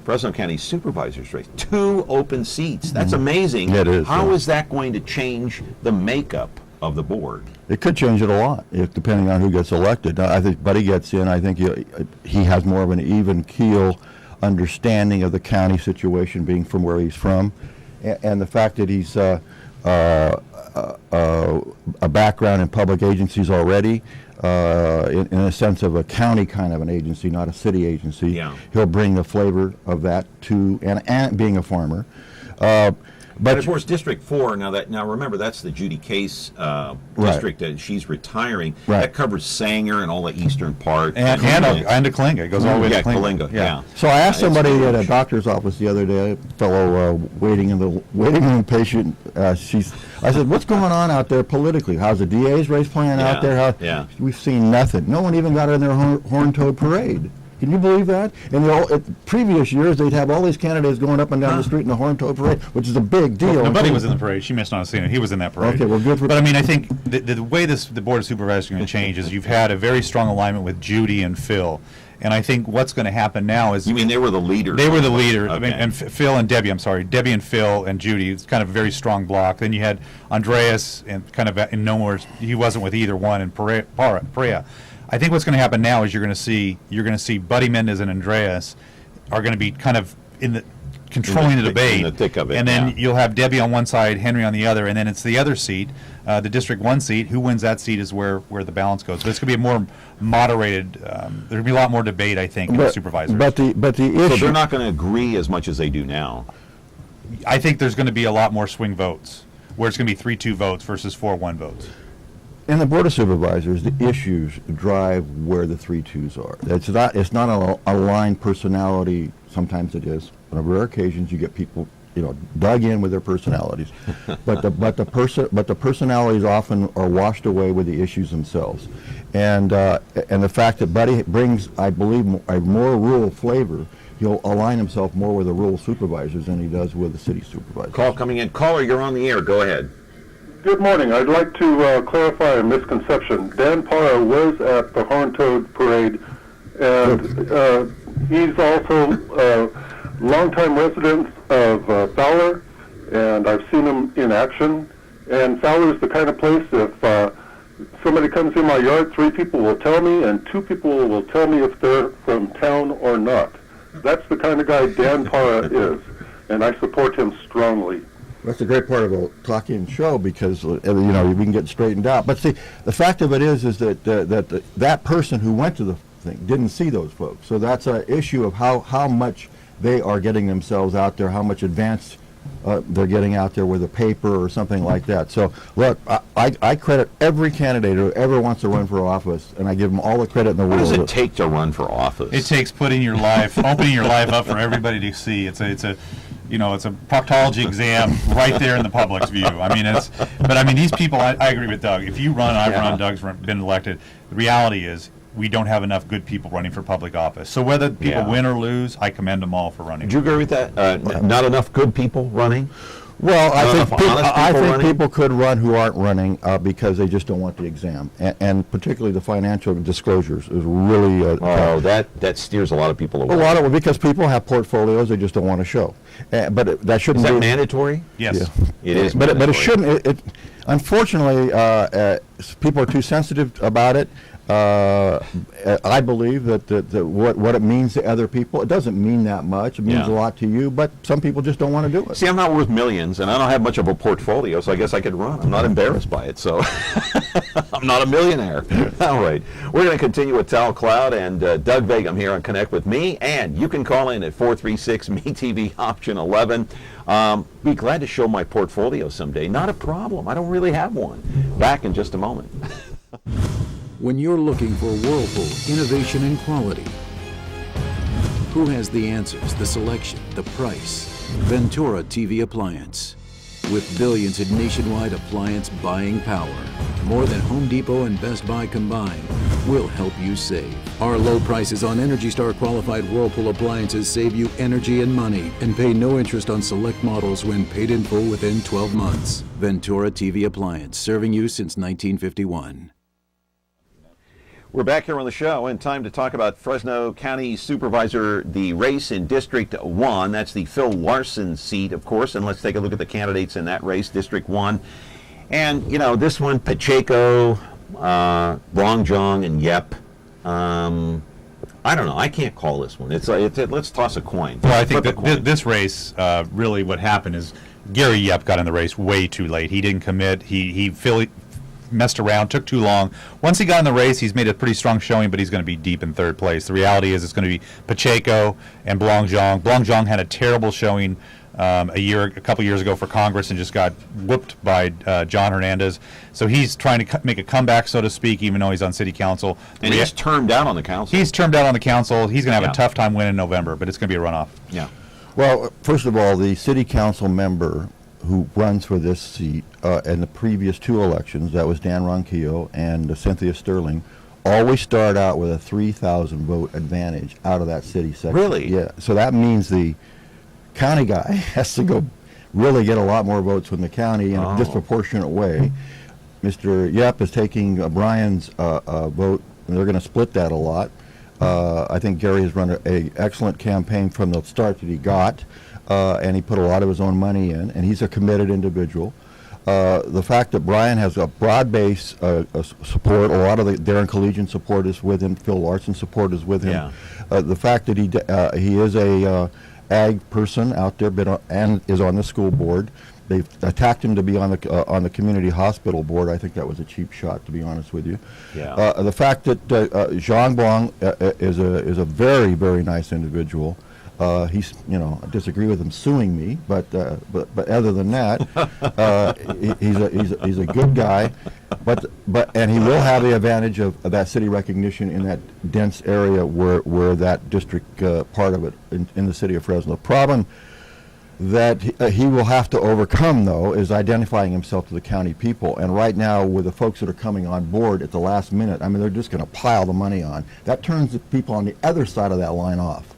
Speaker 2: Fresno County Supervisors race, 2 open seats. That's amazing.
Speaker 9: It is.
Speaker 2: How is that going to change the makeup of the board?
Speaker 9: It could change it a lot, depending on who gets elected. I think Buddy gets in. I think he has more of an even keel understanding of the county situation, being from where he's from, and the fact that he's a background in public agencies already, in a sense of a county kind of an agency, not a city agency.
Speaker 2: Yeah.
Speaker 9: He'll bring the flavor of that to, and being a farmer.
Speaker 2: But of course, District 4. Now remember, that's the Judy Case district that she's retiring.
Speaker 9: Right.
Speaker 2: That covers Sanger and all the eastern part,
Speaker 8: and to Kalinga. It goes all the way to
Speaker 2: Kalinga. Yeah.
Speaker 9: So I asked somebody at a doctor's office the other day, a fellow waiting room patient. I said, "What's going on out there politically? How's the DA's race playing out there? We've seen nothing. No one even got in their horn-toed parade." Can you believe that? In the previous years, they'd have all these candidates going up and down the street in the horn-toed parade, which is a big deal.
Speaker 8: Well, Buddy was in the parade. She must not have seen it. He was in that parade.
Speaker 9: Okay, well, good for.
Speaker 8: But I mean, I think the way the Board of Supervisors is going to change is you've had a very strong alignment with Judy and Phil. And I think what's going to happen now is...
Speaker 2: You mean they were the leaders?
Speaker 8: They were the leader.
Speaker 2: Okay.
Speaker 8: I mean, and Phil and Debbie, I'm sorry. Debbie and Phil and Judy. It's kind of a very strong block. Then you had Andreas and kind of in nowhere. He wasn't with either one, and Perea. I think what's going to happen now is you're going to see Buddy Mendez and Andreas are going to be kind of controlling the debate.
Speaker 2: In the thick of it.
Speaker 8: And then you'll have Debbie on one side, Henry on the other, and then it's the other seat, the District 1 seat. Who wins that seat is where the balance goes. But it's going to be a more moderated. There'll be a lot more debate, I think, in the supervisors.
Speaker 9: But the issue.
Speaker 2: So they're not going to agree as much as they do now.
Speaker 8: I think there's going to be a lot more swing votes, where it's going to be 3-2 votes versus 4-1 votes.
Speaker 9: In the Board of Supervisors, the issues drive where the 3-2s are. It's not a aligned personality. Sometimes it is. On rare occasions, you get people, dug in with their personalities, but the personalities often are washed away with the issues themselves, and the fact that Buddy brings, I believe, a more rural flavor. He'll align himself more with the rural supervisors than he does with the city supervisors.
Speaker 2: Call coming in. Caller, you're on the air. Go ahead.
Speaker 12: Good morning. I'd like to clarify a misconception. Dan Parra was at the Horn-Toad Parade, and he's also a longtime resident of Fowler, and I've seen him in action. And Fowler's the kind of place, if somebody comes in my yard, 3 people will tell me, and 2 people will tell me if they're from town or not. That's the kind of guy Dan Parra is, and I support him strongly.
Speaker 9: That's a great part of a talking show because we can get straightened out. But see, the fact of it is that that person who went to the thing didn't see those folks. So that's an issue of how much they are getting themselves out there, how much advance they're getting out there with a paper or something like that. So look, I credit every candidate who ever wants to run for office, and I give them all the credit in the world.
Speaker 2: What does it take to run for office?
Speaker 8: It takes opening your life up for everybody to see. It's a it's a proctology exam right there in the public's view. I mean, these people, I agree with Doug. If you run, I've run, Doug's been elected. The reality is we don't have enough good people running for public office. So whether people win or lose, I commend them all for running.
Speaker 2: Do you agree with that? Not enough good people running?
Speaker 9: Well, I think people could run who aren't running because they just don't want the exam, and particularly the financial disclosures is really.
Speaker 2: That steers a lot of people away.
Speaker 9: Because people have portfolios they just don't want to show, but that shouldn't.
Speaker 2: Is that mandatory?
Speaker 8: Yes,
Speaker 2: it is.
Speaker 9: But it shouldn't. Unfortunately, people are too sensitive about it. I believe that what it means to other people, it doesn't mean that much. It means a lot to you, but some people just don't want to do it.
Speaker 2: See, I'm not worth millions, and I don't have much of a portfolio, so I guess I could run. I'm not embarrassed by it, so I'm not a millionaire. All right. We're going to continue with Tal Cloud and Doug Vagim here on Connect with Me, and you can call in at 436-MeTV option 11. Be glad to show my portfolio someday. Not a problem. I don't really have one. Back in just a moment.
Speaker 6: When you're looking for Whirlpool, innovation and quality, who has the answers, the selection, the price? Ventura TV Appliance. With billions in nationwide appliance buying power, more than Home Depot and Best Buy combined, we'll help you save. Our low prices on Energy Star qualified Whirlpool appliances save you energy and money and pay no interest on select models when paid in full within 12 months. Ventura TV Appliance, serving you since 1951.
Speaker 2: We're back here on the show, and time to talk about Fresno County Supervisor, the race in District 1. That's the Phil Larson seat, of course, and let's take a look at the candidates in that race, District 1. And, this one, Pacheco, Brongjong, and Yep. I don't know. I can't call this one. Let's toss a coin.
Speaker 8: Well, I think that this race, really what happened is Gary Yep got in the race way too late. He didn't commit. He messed around, took too long. Once he got in the race, he's made a pretty strong showing, but he's going to be deep in third place. The reality is it's going to be Pacheco and Brongjong. Brongjong had a terrible showing a couple years ago for Congress and just got whooped by John Hernandez. So he's trying to make a comeback, so to speak, even though he's on city council.
Speaker 2: And he's termed out on the council.
Speaker 8: He's termed out on the council. He's going to have a tough time winning in November, but it's going to be a runoff.
Speaker 2: Yeah.
Speaker 9: Well, first of all, the city council member who runs for this seat in the previous two elections, that was Dan Ronquillo and Cynthia Sterling, always start out with a 3,000 vote advantage out of that city section.
Speaker 2: Really?
Speaker 9: Yeah. So that means the county guy has to go really get a lot more votes from the county in a disproportionate way. Mr. Yep is taking Brian's vote, and they're going to split that a lot. I think Gary has run an excellent campaign from the start that he got. And he put a lot of his own money in, and he's a committed individual. The fact that Brian has a broad base support, a lot of the Darren Collegian support is with him, Phil Larson support is with him. The fact that he is a ag person out there and is on the school board. They've attacked him to be on the community hospital board. I think that was a cheap shot, to be honest with you.
Speaker 2: Yeah.
Speaker 9: The fact that Jean Blanc is a very, very nice individual. He's, I disagree with him suing me, but other than that, he's a good guy, and he will have the advantage of that city recognition in that dense area where that district part of it in the city of Fresno. The problem that he will have to overcome, though, is identifying himself to the county people. And right now, with the folks that are coming on board at the last minute, they're just going to pile the money on. That turns the people on the other side of that line off.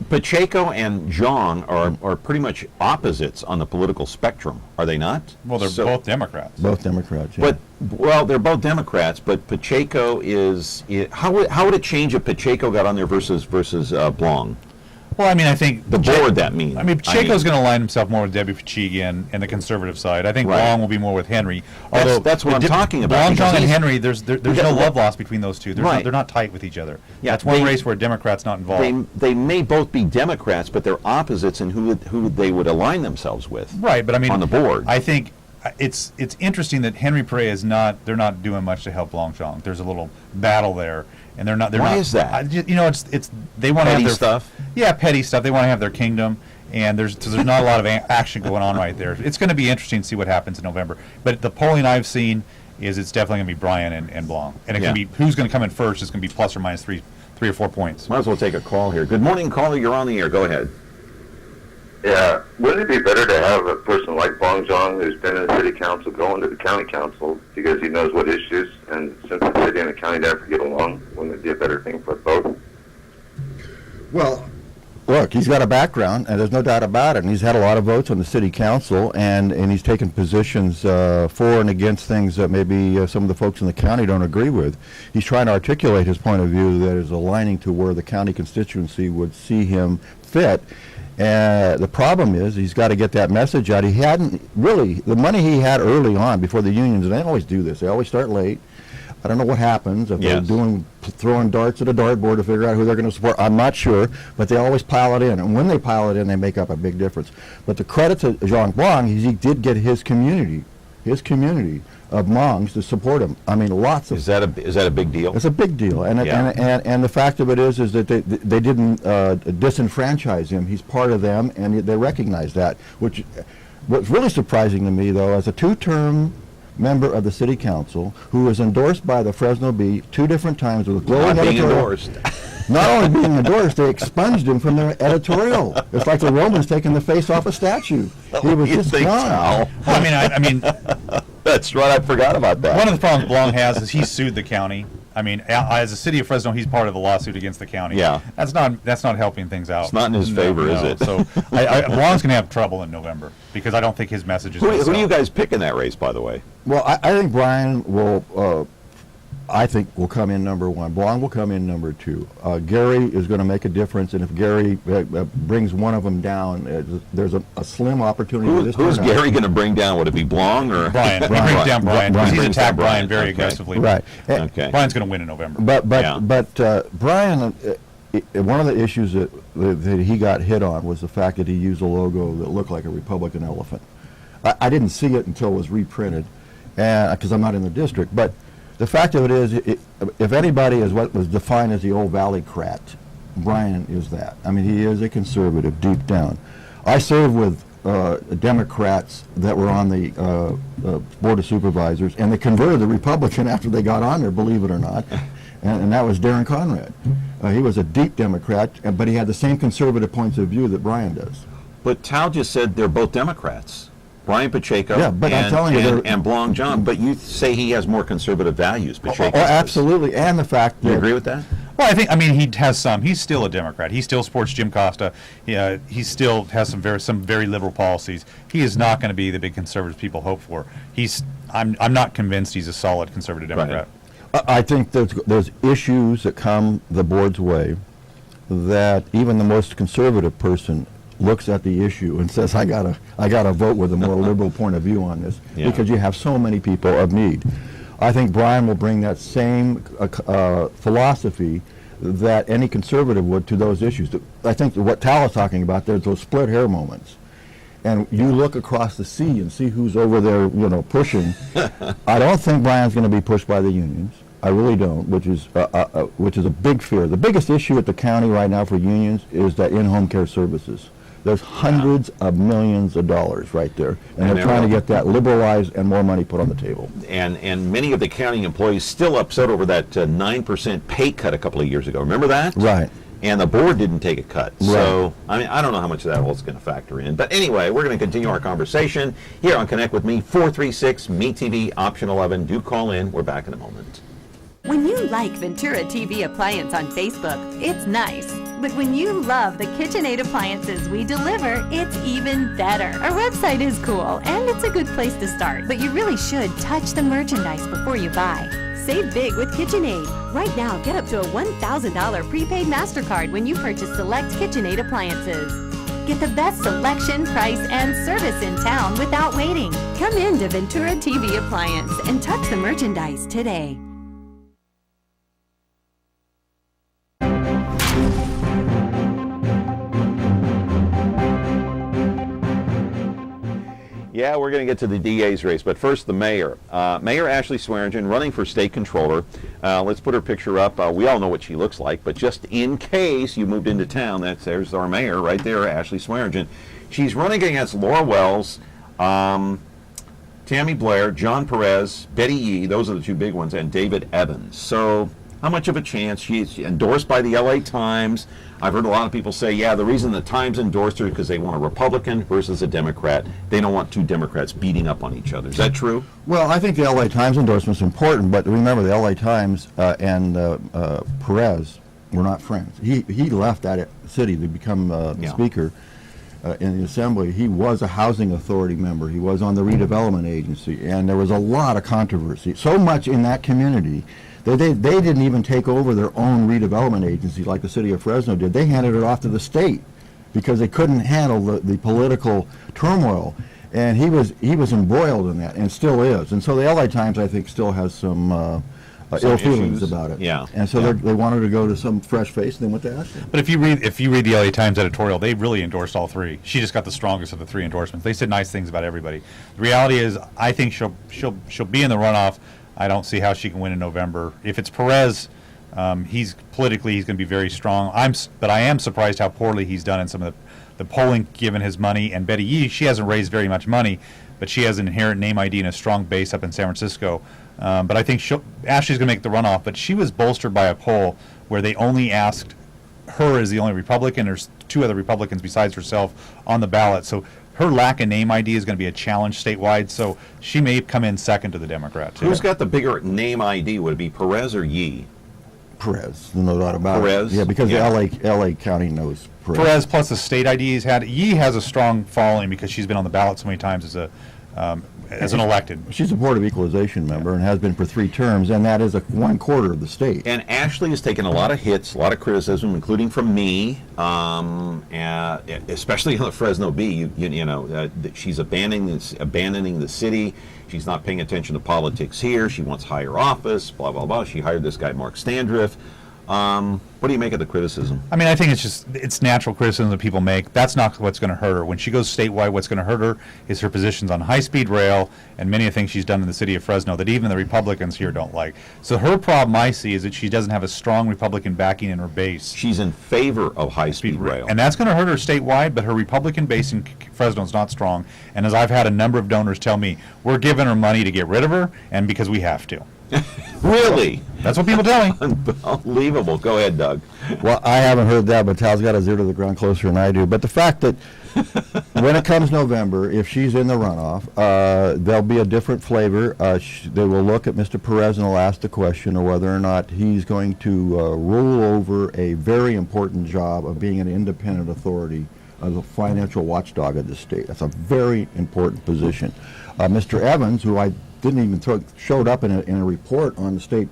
Speaker 2: Pacheco and Zhang are pretty much opposites on the political spectrum, are they not?
Speaker 8: Well, they're both Democrats.
Speaker 9: Both Democrats, yeah.
Speaker 2: They're both Democrats, but Pacheco is... How would it change if Pacheco got on there versus Blanc?
Speaker 8: Well, I think...
Speaker 2: The board, that means.
Speaker 8: Pacheco's going to align himself more with Debbie Pachegian and the conservative side. I think Blanc will be more with Henry.
Speaker 2: That's what I'm talking about.
Speaker 8: Blanc and Henry, there's no love lost between those two. They're not tight with each other. Yeah, that's one race where a Democrat's not involved.
Speaker 2: They may both be Democrats, but they're opposites in who they would align themselves with.
Speaker 8: Right, but
Speaker 2: on the board.
Speaker 8: I think it's interesting that Henry Perea they're not doing much to help Blanchong. There's a little battle there. And they're not.
Speaker 2: Why is that?
Speaker 8: It's they want to have their
Speaker 2: stuff.
Speaker 8: Yeah, petty stuff. They want to have their kingdom, and there's not a lot of action going on right there. It's going to be interesting to see what happens in November. But the polling I've seen is it's definitely going to be Brian and Blanc, and it can be who's going to come in first. It's going to be plus or minus three or 4 points.
Speaker 2: Might as well take a call here. Good morning, caller. You're on the air. Go ahead.
Speaker 13: Yeah, wouldn't it be better to have a person like Bong Jong, who's been in the city council, go into the county council because he knows what issues, and since the city and the county never get along, wouldn't it be a better thing for both?
Speaker 9: Well, look, he's got a background, and there's no doubt about it, and he's had a lot of votes on the city council, and he's taken positions for and against things that maybe some of the folks in the county don't agree with. He's trying to articulate his point of view that is aligning to where the county constituency would see him fit. The problem is he's got to get that message out. He hadn't really, the money he had early on before the unions, and they always do this, they always start late. I don't know what happens if they're throwing darts at a dartboard to figure out who they're going to support. I'm not sure, but they always pile it in, and when they pile it in, they make up a big difference. But the credit to Jean Blanc is he did get his community of Hmongs to support him. I mean, lots of.
Speaker 2: Is that a big deal?
Speaker 9: It's a big deal, and and the fact of it is that they didn't disenfranchise him. He's part of them, and they recognize that. What's really surprising to me, though, as a two-term member of the city council who was endorsed by the Fresno Bee 2 different times with glowing editorial. Not only being endorsed, they expunged him from their editorial. It's like the Romans taking the face off a statue. He was just gone.
Speaker 8: I mean,
Speaker 2: that's right. I forgot about that.
Speaker 8: One of the problems Blanc has is he sued the county. I mean, as a city of Fresno, he's part of the lawsuit against the county.
Speaker 2: Yeah,
Speaker 8: that's not helping things out.
Speaker 2: It's not in his favor, is it?
Speaker 8: So Blanc's going to have trouble in November because I don't think his message is.
Speaker 2: Who do you guys pick in that race, by the way?
Speaker 9: Well, I think Brian will. I think will come in number 1. Blanc will come in number 2. Gary is going to make a difference, and if Gary brings one of them down, there's a slim opportunity.
Speaker 2: Who's Gary going to bring down? Would it be Blanc or
Speaker 8: Brian? He brings down Brian because he's attacked Brian very aggressively.
Speaker 9: Right.
Speaker 8: Okay. Brian's going to win in November.
Speaker 9: But Brian, one of the issues that he got hit on was the fact that he used a logo that looked like a Republican elephant. I didn't see it until it was reprinted, because I'm not in the district, but. The fact of it is, if anybody is what was defined as the old Valley-crat, Brian is that. I mean, he is a conservative deep down. I served with Democrats that were on the Board of Supervisors, and they converted the Republican after they got on there, believe it or not, and that was Darren Conrad. He was a deep Democrat, but he had the same conservative points of view that Brian does.
Speaker 2: But Tal just said they're both Democrats. Brian Pacheco and Blanc John, but you say he has more conservative values, Pacheco.
Speaker 9: Oh, absolutely, and the fact that...
Speaker 2: You agree with that?
Speaker 8: Well, I mean, he has some. He's still a Democrat. He still supports Jim Costa. He still has some very liberal policies. He is not going to be the big conservative people hope for. I'm not convinced he's a solid conservative Democrat.
Speaker 9: Right. I think there's issues that come the board's way that even the most conservative person looks at the issue and says, I gotta vote with a more liberal point of view on this, because you have so many people of need. I think Brian will bring that same philosophy that any conservative would to those issues. I think what Tal is talking about, there's those split hair moments. And you look across the sea and see who's over there, pushing. I don't think Brian's going to be pushed by the unions. I really don't, which is a big fear. The biggest issue at the county right now for unions is that in-home care services. There's hundreds of millions of dollars right there, and they're trying to get that liberalized and more money put on the table.
Speaker 2: And many of the county employees still upset over that 9% pay cut a couple of years ago. Remember that?
Speaker 9: Right.
Speaker 2: And the board didn't take a cut.
Speaker 9: Right.
Speaker 2: So, I mean, I don't know how much of that is going to factor in. But anyway, we're going to continue our conversation here on Connect With Me, 436-MeTV, option 11. Do call in. We're back in a moment.
Speaker 1: When you like Ventura TV Appliance on Facebook, it's nice. But when you love the KitchenAid appliances we deliver, it's even better. Our website is cool, and it's a good place to start. But you really should touch the merchandise before you buy. Save big with KitchenAid. Right now, get up to a $1,000 prepaid MasterCard when you purchase select KitchenAid appliances. Get the best selection, price, and service in town without waiting. Come in to Ventura TV Appliance and touch the merchandise today.
Speaker 2: Yeah, we're going to get to the DA's race, but first the mayor. Mayor Ashley Swearingen running for state controller. Let's put her picture up. We all know what she looks like, but just in case you moved into town, there's our mayor right there, Ashley Swearingen. She's running against Laura Wells, Tammy Blair, John Perez, Betty Yee, those are the two big ones, and David Evans. So How much of a chance? She's endorsed by the LA Times. I've heard a lot of people say, yeah, the reason the Times endorsed her is because they want a Republican versus a Democrat. They don't want two Democrats beating up on each other. Is that true?
Speaker 9: Well, I think the LA Times endorsement is important, but remember the LA Times and Perez were not friends. He left that city to become speaker in the assembly. He was a housing authority member. He was on the redevelopment agency, and there was a lot of controversy. So much in that community. They didn't even take over their own redevelopment agency like the city of Fresno did. They handed it off to the state because they couldn't handle the political turmoil. And he was embroiled in that, and still is. And so the LA Times, I think, still has some ill feelings about it.
Speaker 2: Yeah.
Speaker 9: And so they wanted to go to some fresh face, and they went to Ashton.
Speaker 8: But if you read the LA Times editorial, they really endorsed all three. She just got the strongest of the three endorsements. They said nice things about everybody. The reality is, I think she'll be in the runoff. I don't see how she can win in November. If it's Perez, he's going to be very strong. But I am surprised how poorly he's done in some of the polling, given his money. And Betty Yee, she hasn't raised very much money, but she has an inherent name ID and a strong base up in San Francisco. But I think Ashley's going to make the runoff. But she was bolstered by a poll where they only asked her as the only Republican. There's two other Republicans besides herself on the ballot. So her lack of name ID is going to be a challenge statewide, so she may come in second to the Democrat.
Speaker 2: Who's got the bigger name ID? Would it be Perez or Yee?
Speaker 9: Perez, no doubt about
Speaker 2: Perez?
Speaker 9: it. Yeah, because LA County knows Perez.
Speaker 8: Perez plus the state ID he's had. Yee has a strong following because she's been on the ballot so many times as an elected.
Speaker 9: She's a Board of Equalization member and has been for 3 terms, and that is 1/4 of the state.
Speaker 2: And Ashley has taken a lot of hits, a lot of criticism, including from me, especially on the Fresno Bee. She's abandoning the city. She's not paying attention to politics here. She wants higher office, blah, blah, blah. She hired this guy, Mark Standriff. What do you make of the criticism?
Speaker 8: I mean, I think it's natural criticism that people make. That's not what's going to hurt her. When she goes statewide, what's going to hurt her is her positions on high-speed rail and many of the things she's done in the city of Fresno that even the Republicans here don't like. So her problem, I see, is that she doesn't have a strong Republican backing in her base.
Speaker 2: She's in favor of high-speed rail.
Speaker 8: And that's going to hurt her statewide, but her Republican base in Fresno is not strong. And as I've had a number of donors tell me, we're giving her money to get rid of her and because we have to.
Speaker 2: Really?
Speaker 8: That's what people tell me.
Speaker 2: Unbelievable. Go ahead, Doug.
Speaker 9: Well, I haven't heard that, but Tal's got his ear to the ground closer than I do. But the fact that when it comes November, if she's in the runoff, there'll be a different flavor. They will look at Mr. Perez and they'll ask the question of whether or not he's going to rule over a very important job of being an independent authority as a financial watchdog of the state. That's a very important position. Mr. Evans, who I didn't even showed up in a report on the state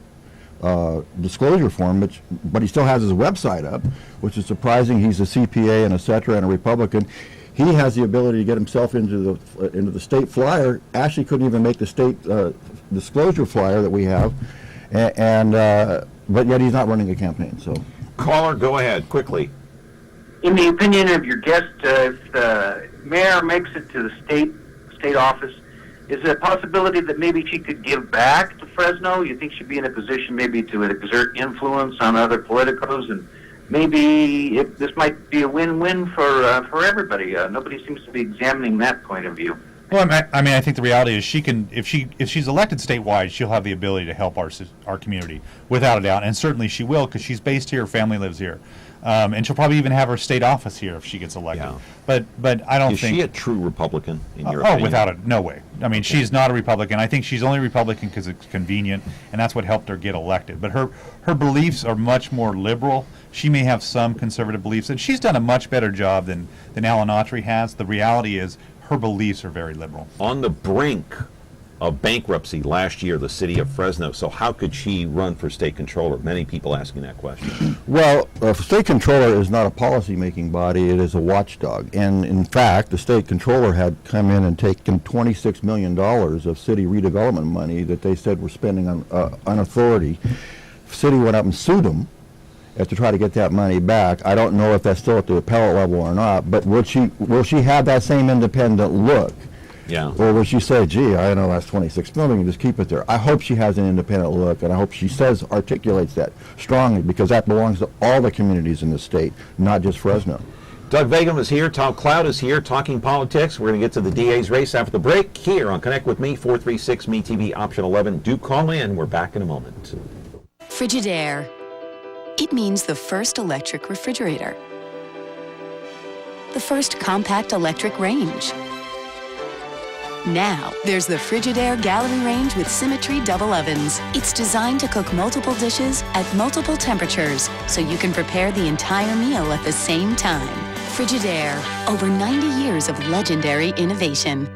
Speaker 9: disclosure form, but he still has his website up, which is surprising. He's a CPA and et cetera and a Republican. He has the ability to get himself into the state flyer. Ashley couldn't even make the state disclosure flyer that we have, but yet he's not running a campaign. So,
Speaker 2: caller, go ahead quickly.
Speaker 10: In the opinion of your guest, if the mayor makes it to the state office, is there a possibility that maybe she could give back to Fresno? You think she'd be in a position maybe to exert influence on other politicos, and maybe this might be a win-win for everybody? Nobody seems to be examining that point of view.
Speaker 8: Well, I mean, I think the reality is she can, if she's elected statewide, she'll have the ability to help our community without a doubt, and certainly she will because she's based here, her family lives here. And she'll probably even have her state office here if she gets elected. Yeah. But I don't think...
Speaker 2: Is she a true Republican, in your opinion?
Speaker 8: Oh, without it, no way. I mean, she's not a Republican. I think she's only Republican because it's convenient, and that's what helped her get elected. But her beliefs are much more liberal. She may have some conservative beliefs, and she's done a much better job than Alan Autry has. The reality is her beliefs are very liberal.
Speaker 2: On the brink of bankruptcy last year, the city of Fresno. So how could she run for state controller? Many people asking that question.
Speaker 9: Well, state controller is not a policy-making body. It is a watchdog. And in fact, the state controller had come in and taken $26 million of city redevelopment money that they said were spending on authority. The city went up and sued them to try to get that money back. I don't know if that's still at the appellate level or not, but will she have that same independent look?
Speaker 2: Yeah.
Speaker 9: Or will she say, gee, I know that's $26 million, just keep it there? I hope she has an independent look, and I hope she articulates that strongly, because that belongs to all the communities in the state, not just Fresno.
Speaker 2: Doug Vagim is here. Tom Cloud is here talking politics. We're going to get to the DA's race after the break here on Connect With Me, 436 MeTV, option 11. Do call in. We're back in a moment.
Speaker 3: Frigidaire. It means the first electric refrigerator. The first compact electric range. Now, there's the Frigidaire Gallery Range with Symmetry double ovens. It's designed to cook multiple dishes at multiple temperatures, so you can prepare the entire meal at the same time. Frigidaire, over 90 years of legendary innovation.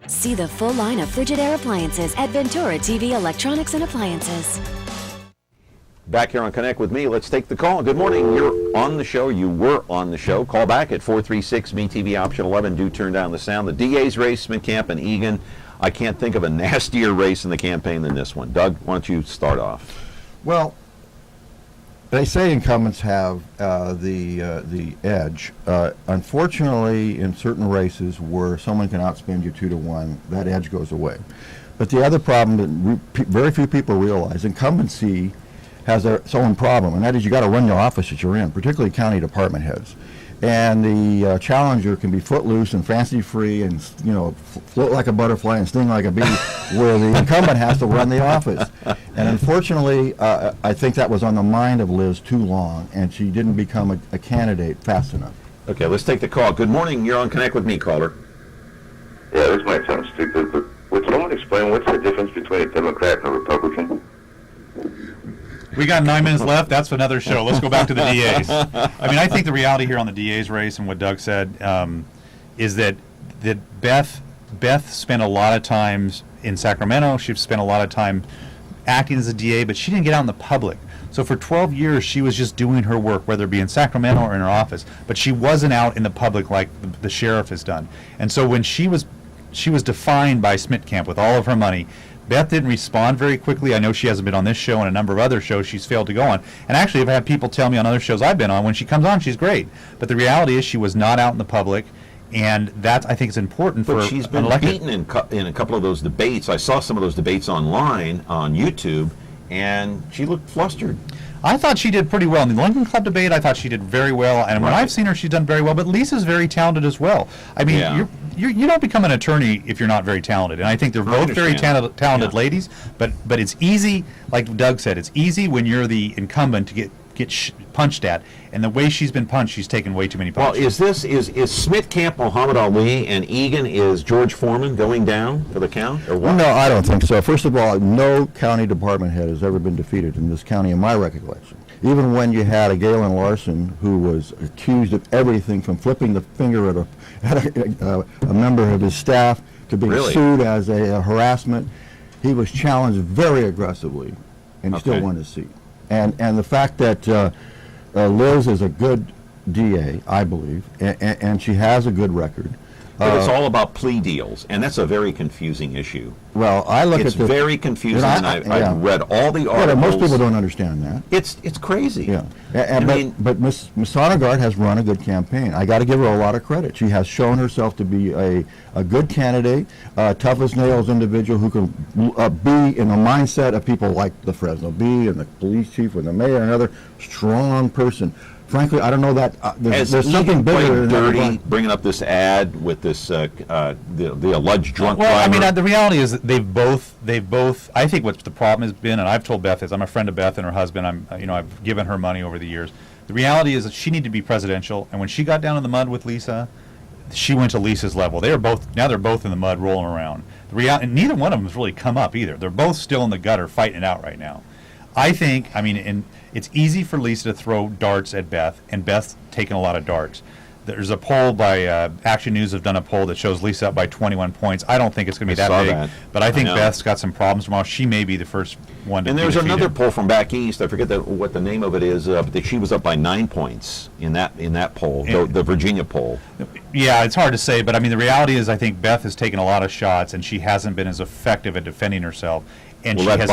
Speaker 4: See the full line of Frigidaire appliances at Ventura TV Electronics and Appliances.
Speaker 2: Back here on Connect with Me, let's take the call. Good morning. You're on the show. You were on the show. Call back at 436 MeTV option 11. Do turn down the sound. The DA's race, Smith Camp and Egan. I can't think of a nastier race in the campaign than this one. Doug, why don't you start off?
Speaker 9: Well, they say incumbents have the edge. Unfortunately, in certain races where someone can outspend you 2-1, that edge goes away. But the other problem that very few people realize, incumbency has its own problem, and that is you got to run the office that you're in, particularly county department heads. And the challenger can be footloose and fancy-free and, float like a butterfly and sting like a bee, where the incumbent has to run the office. And unfortunately, I think that was on the mind of Liz too long, and she didn't become a candidate fast enough.
Speaker 2: Okay, let's take the call. Good morning. You're on Connect with Me, caller.
Speaker 13: Yeah, this might sound stupid, but would someone explain what's the difference between a Democrat and a Republican?
Speaker 8: We got 9 minutes left. That's for another show. Let's go back to the DAs. I mean, I think the reality here on the DA's race and what Doug said is that Beth spent a lot of time in Sacramento. She spent a lot of time acting as a DA, but she didn't get out in the public. So for 12 years, she was just doing her work, whether it be in Sacramento or in her office. But she wasn't out in the public like the sheriff has done. And so when she was defined by Smith Camp with all of her money, Beth didn't respond very quickly. I know she hasn't been on this show and a number of other shows she's failed to go on. And actually, I've had people tell me on other shows I've been on, when she comes on, she's great. But the reality is she was not out in the public, and that, I think, is important for
Speaker 2: she's been beaten in a couple of those debates. I saw some of those debates online on YouTube, and she looked flustered.
Speaker 8: I thought she did pretty well. In the Lincoln Club debate, I thought she did very well. And when I've seen her, she's done very well. But Lisa's very talented as well. I mean, you don't become an attorney if you're not very talented. And I think they're both very talented ladies. But it's easy, like Doug said, it's easy when you're the incumbent to get punched at. And the way she's been punched, she's taken way too many punches.
Speaker 2: Well, is Smith Camp Muhammad Ali and Egan is George Foreman going down for the count, or what?
Speaker 9: No, I don't think so. First of all, no county department head has ever been defeated in this county in my recollection. Even when you had a Galen Larson who was accused of everything from flipping the finger at a member of his staff to being sued as a harassment, he was challenged very aggressively and still won his seat. And the fact that Liz is a good DA, I believe, and she has a good record.
Speaker 2: But it's all about plea deals, and that's a very confusing issue.
Speaker 9: Well, I look
Speaker 2: it's
Speaker 9: at this.
Speaker 2: It's very confusing, and I've read all the articles.
Speaker 9: Yeah, most people don't understand that.
Speaker 2: It's crazy.
Speaker 9: Yeah, but Ms. Sonnegaard has run a good campaign. I got to give her a lot of credit. She has shown herself to be a good candidate, tough as nails individual who can be in the mindset of people like the Fresno Bee and the police chief and the mayor, another strong person. Frankly, I don't know that there's something bigger than
Speaker 2: dirty bringing up this ad with this the alleged drunk driver.
Speaker 8: Well, I mean, the reality is that they've both. I think what the problem has been, and I've told Beth this. I'm a friend of Beth and her husband. I've given her money over the years. The reality is that she needed to be presidential, and when she got down in the mud with Lisa, she went to Lisa's level. They're both in the mud rolling around. And neither one of them has really come up either. They're both still in the gutter fighting it out right now. I think, it's easy for Lisa to throw darts at Beth, and Beth's taken a lot of darts. There's a poll by Action News have done a poll that shows Lisa up by 21 points. I don't think it's going to be that big, but I think Beth's got some problems tomorrow. She may be the first one to be defeated.
Speaker 2: And there's another poll from back east. I forget what the name of it is, but that she was up by 9 points in that poll, the Virginia poll.
Speaker 8: Yeah, it's hard to say, but the reality is I think Beth has taken a lot of shots, and she hasn't been as effective at defending herself. And
Speaker 2: will that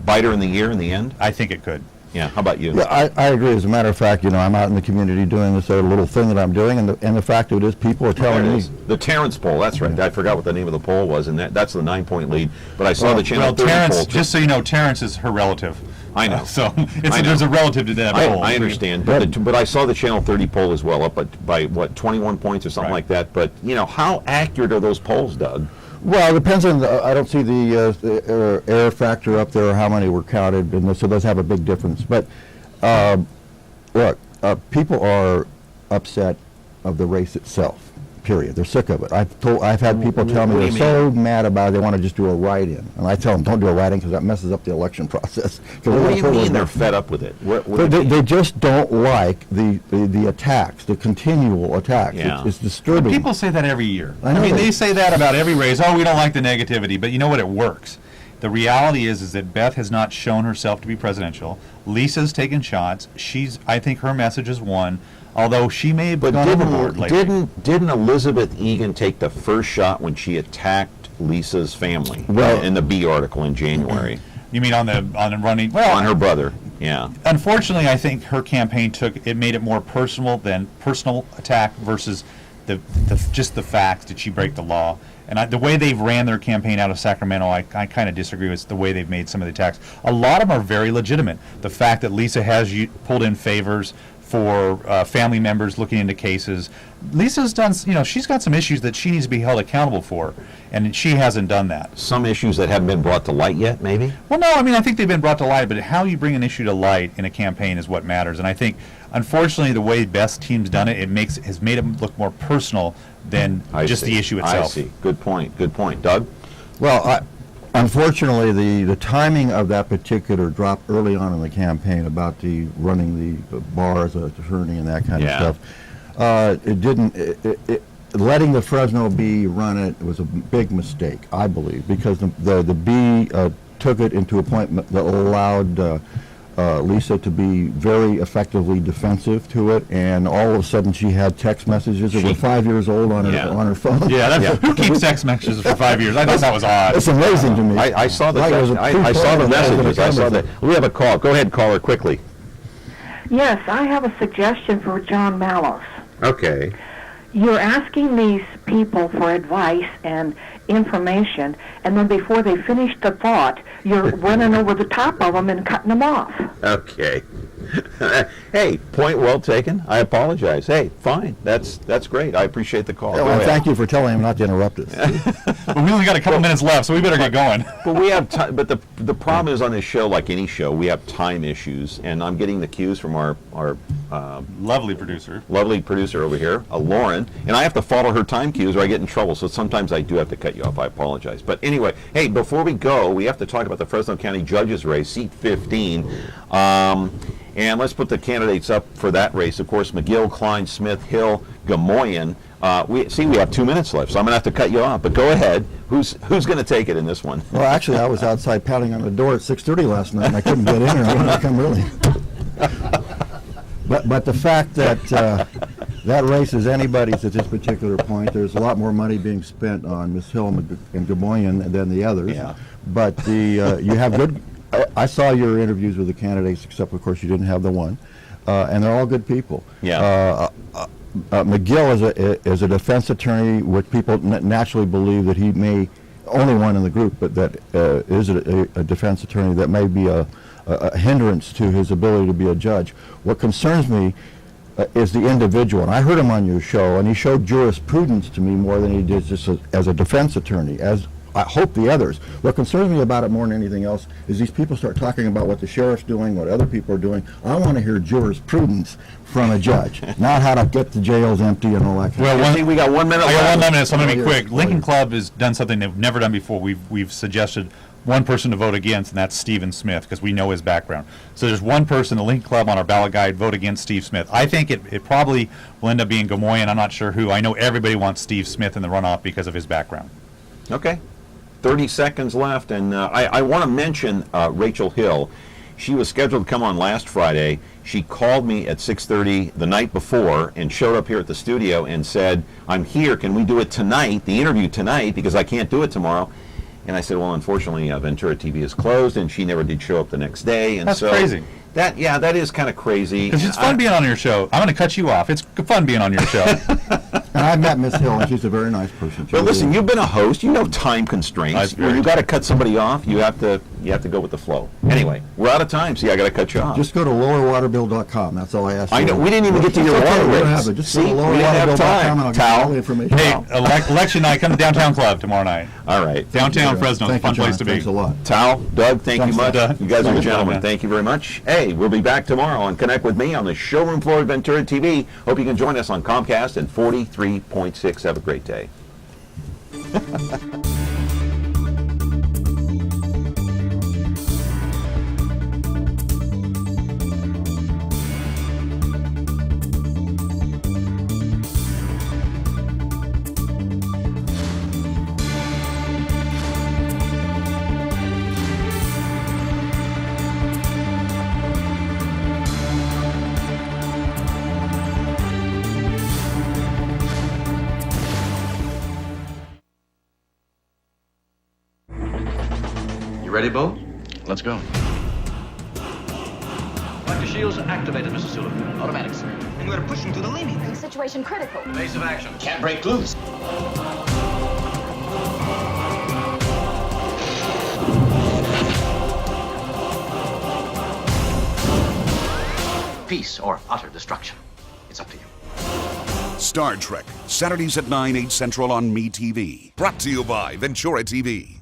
Speaker 2: bite her in the ear in the end?
Speaker 8: I think it could.
Speaker 2: Yeah, how about you?
Speaker 9: Yeah, I agree. As a matter of fact, I'm out in the community doing this little thing that I'm doing, and the fact of it is people are telling me.
Speaker 2: The Terrence poll, that's right. I forgot what the name of the poll was, and that's the 9-point lead. But I saw the Channel 30 poll.
Speaker 8: Just so you know, Terrence is her relative.
Speaker 2: I know.
Speaker 8: There's a relative to that poll.
Speaker 2: I understand, but I saw the Channel 30 poll as well, up by 21 points or something like that. But, how accurate are those polls, Doug?
Speaker 9: Well, it depends on I don't see the error factor up there or how many were counted, and so those have a big difference. But look, people are upset of the race itself. Period. They're sick of it. I've had people tell me they're so mad about it they want to just do a write-in, and I tell them don't do a write-in because that messes up the election process.
Speaker 2: What do you mean they're fed up with it?
Speaker 9: They just don't like the attacks, the continual attacks.
Speaker 2: Yeah.
Speaker 9: It's disturbing.
Speaker 8: But people say that every year.
Speaker 9: I
Speaker 8: mean,
Speaker 9: know.
Speaker 8: they say that about every race. Oh, we don't like the negativity, but you know what? It works. The reality is that Beth has not shown herself to be presidential. Lisa's taken shots. I think her message is won. Although she may have gone overboard lately.
Speaker 2: Didn't Elizabeth Egan take the first shot when she attacked Lisa's family in the B article in January?
Speaker 8: You mean on the running? Well,
Speaker 2: on her brother. Yeah.
Speaker 8: Unfortunately, I think her campaign made it more personal than personal attack versus just the facts. Did she break the law? And the way they've ran their campaign out of Sacramento, I kind of disagree with the way they've made some of the attacks. A lot of them are very legitimate. The fact that Lisa has pulled in favors for family members looking into cases. Lisa's done, she's got some issues that she needs to be held accountable for, and she hasn't done that.
Speaker 2: Some issues that haven't been brought to light yet, maybe?
Speaker 8: Well, no, I think they've been brought to light, but how you bring an issue to light in a campaign is what matters. And I think, unfortunately, the way Beth's team's done it, has made it look more personal than just the issue itself.
Speaker 2: I see. Good point. Doug?
Speaker 9: Well, unfortunately, the timing of that particular drop early on in the campaign about the running the bar as an attorney and that kind of stuff, it didn't. Letting the Fresno Bee run it was a big mistake, I believe, because the Bee took it into a point that allowed Lisa to be very effectively defensive to it, and all of a sudden she had text messages that were 5 years old on her phone.
Speaker 8: Who keeps text messages for 5 years? I thought that was odd.
Speaker 9: It's amazing to me.
Speaker 2: I saw the messages. I saw that. We have a call. Go ahead, caller, quickly.
Speaker 14: Yes, I have a suggestion for John Mallows.
Speaker 2: Okay.
Speaker 14: You're asking these people for advice and information, and then before they finish the thought, you're running over the top of them and cutting them off.
Speaker 2: Okay. Hey, point well taken. I apologize. Hey, fine. That's great. I appreciate the call.
Speaker 9: Well, thank you for telling him not to interrupt us.
Speaker 8: But we only got a couple minutes left, so we better get going.
Speaker 2: But we have time. But the problem is on this show, like any show, we have time issues, and I'm getting the cues from our
Speaker 8: lovely producer
Speaker 2: over here, Lauren, and I have to follow her time cues or I get in trouble. So sometimes I do have to cut you off. I apologize. But anyway, hey, before we go, we have to talk about the Fresno County Judges race, seat 15. And let's put the candidates up for that race. Of course, McGill, Klein, Smith, Hill, Gamoyan. We have 2 minutes left, so I'm going to have to cut you off. But go ahead. Who's going to take it in this one?
Speaker 9: Well, actually, I was outside pounding on the door at 6:30 last night, and I couldn't get in, or I wanted to come early. But the fact that that race is anybody's at this particular point, there's a lot more money being spent on Miss Hill and Gamoyan than the others.
Speaker 2: Yeah.
Speaker 9: But you have good. I saw your interviews with the candidates, except of course you didn't have the one, and they're all good people.
Speaker 2: Yeah.
Speaker 9: McGill is a defense attorney, which people naturally believe that he may only one in the group, but that is a defense attorney that may be a hindrance to his ability to be a judge. What concerns me is the individual, and I heard him on your show, and he showed jurisprudence to me more than he did just as a defense attorney, as I hope the others. What concerns me about it more than anything else is these people start talking about what the sheriff's doing, what other people are doing. I want to hear jurisprudence from a judge, not how to get the jails empty and all that kind of stuff.
Speaker 2: We got 1 minute left.
Speaker 8: I got 1 minute, so I'm going to be quick. Lincoln Club has done something they've never done before. We've suggested one person to vote against, and that's Stephen Smith, because we know his background. So there's one person, the Lincoln Club on our ballot guide, vote against Steve Smith. I think it probably will end up being Gamoyan. I'm not sure who. I know everybody wants Steve Smith in the runoff because of his background.
Speaker 2: Okay. 30 seconds left, and I want to mention Rachel Hill. She was scheduled to come on last Friday. She called me at 6:30 the night before and showed up here at the studio and said, I'm here, can we do it tonight, the interview tonight, because I can't do it tomorrow. And I said, well, unfortunately, Ventura TV is closed, and she never did show up the next day. And
Speaker 8: that's crazy.
Speaker 2: That is kind of crazy.
Speaker 8: Because it's fun being on your show. I'm going to cut you off. It's fun being on your show.
Speaker 9: And I've met Miss Hill, and she's a very nice person, too.
Speaker 2: But listen, you've been a host. You know time constraints. When you got to cut somebody off, you have to go with the flow. Anyway, we're out of time. See, I got to cut you off.
Speaker 9: Just go to lowerwaterbill.com. That's all I asked.
Speaker 2: I know. We didn't even get to your water rates.
Speaker 9: Just go to lowerwaterbill.com, and I'll give you all the information.
Speaker 8: Hey, election night, come to Downtown Club tomorrow night.
Speaker 2: All right.
Speaker 8: Downtown Fresno, it's a fun place to be.
Speaker 9: Thanks a lot.
Speaker 2: Tal, Doug, thank you much. You guys are gentlemen.
Speaker 8: Man.
Speaker 2: Thank you very much. Hey, we'll be back tomorrow on Connect with Me on the showroom floor of Ventura TV. Hope you can join us on Comcast and 43.6. Have a great day.
Speaker 15: You ready, Bo? Let's go. Dr. Shields activated, Mr. Sullivan.
Speaker 16: Automatic, sir. And we're pushing to the limit.
Speaker 5: Situation critical.
Speaker 15: Base of action.
Speaker 16: Can't break loose. Peace or utter destruction. It's up to you.
Speaker 17: Star Trek, Saturdays at 9, 8 Central on MeTV. Brought to you by Ventura TV.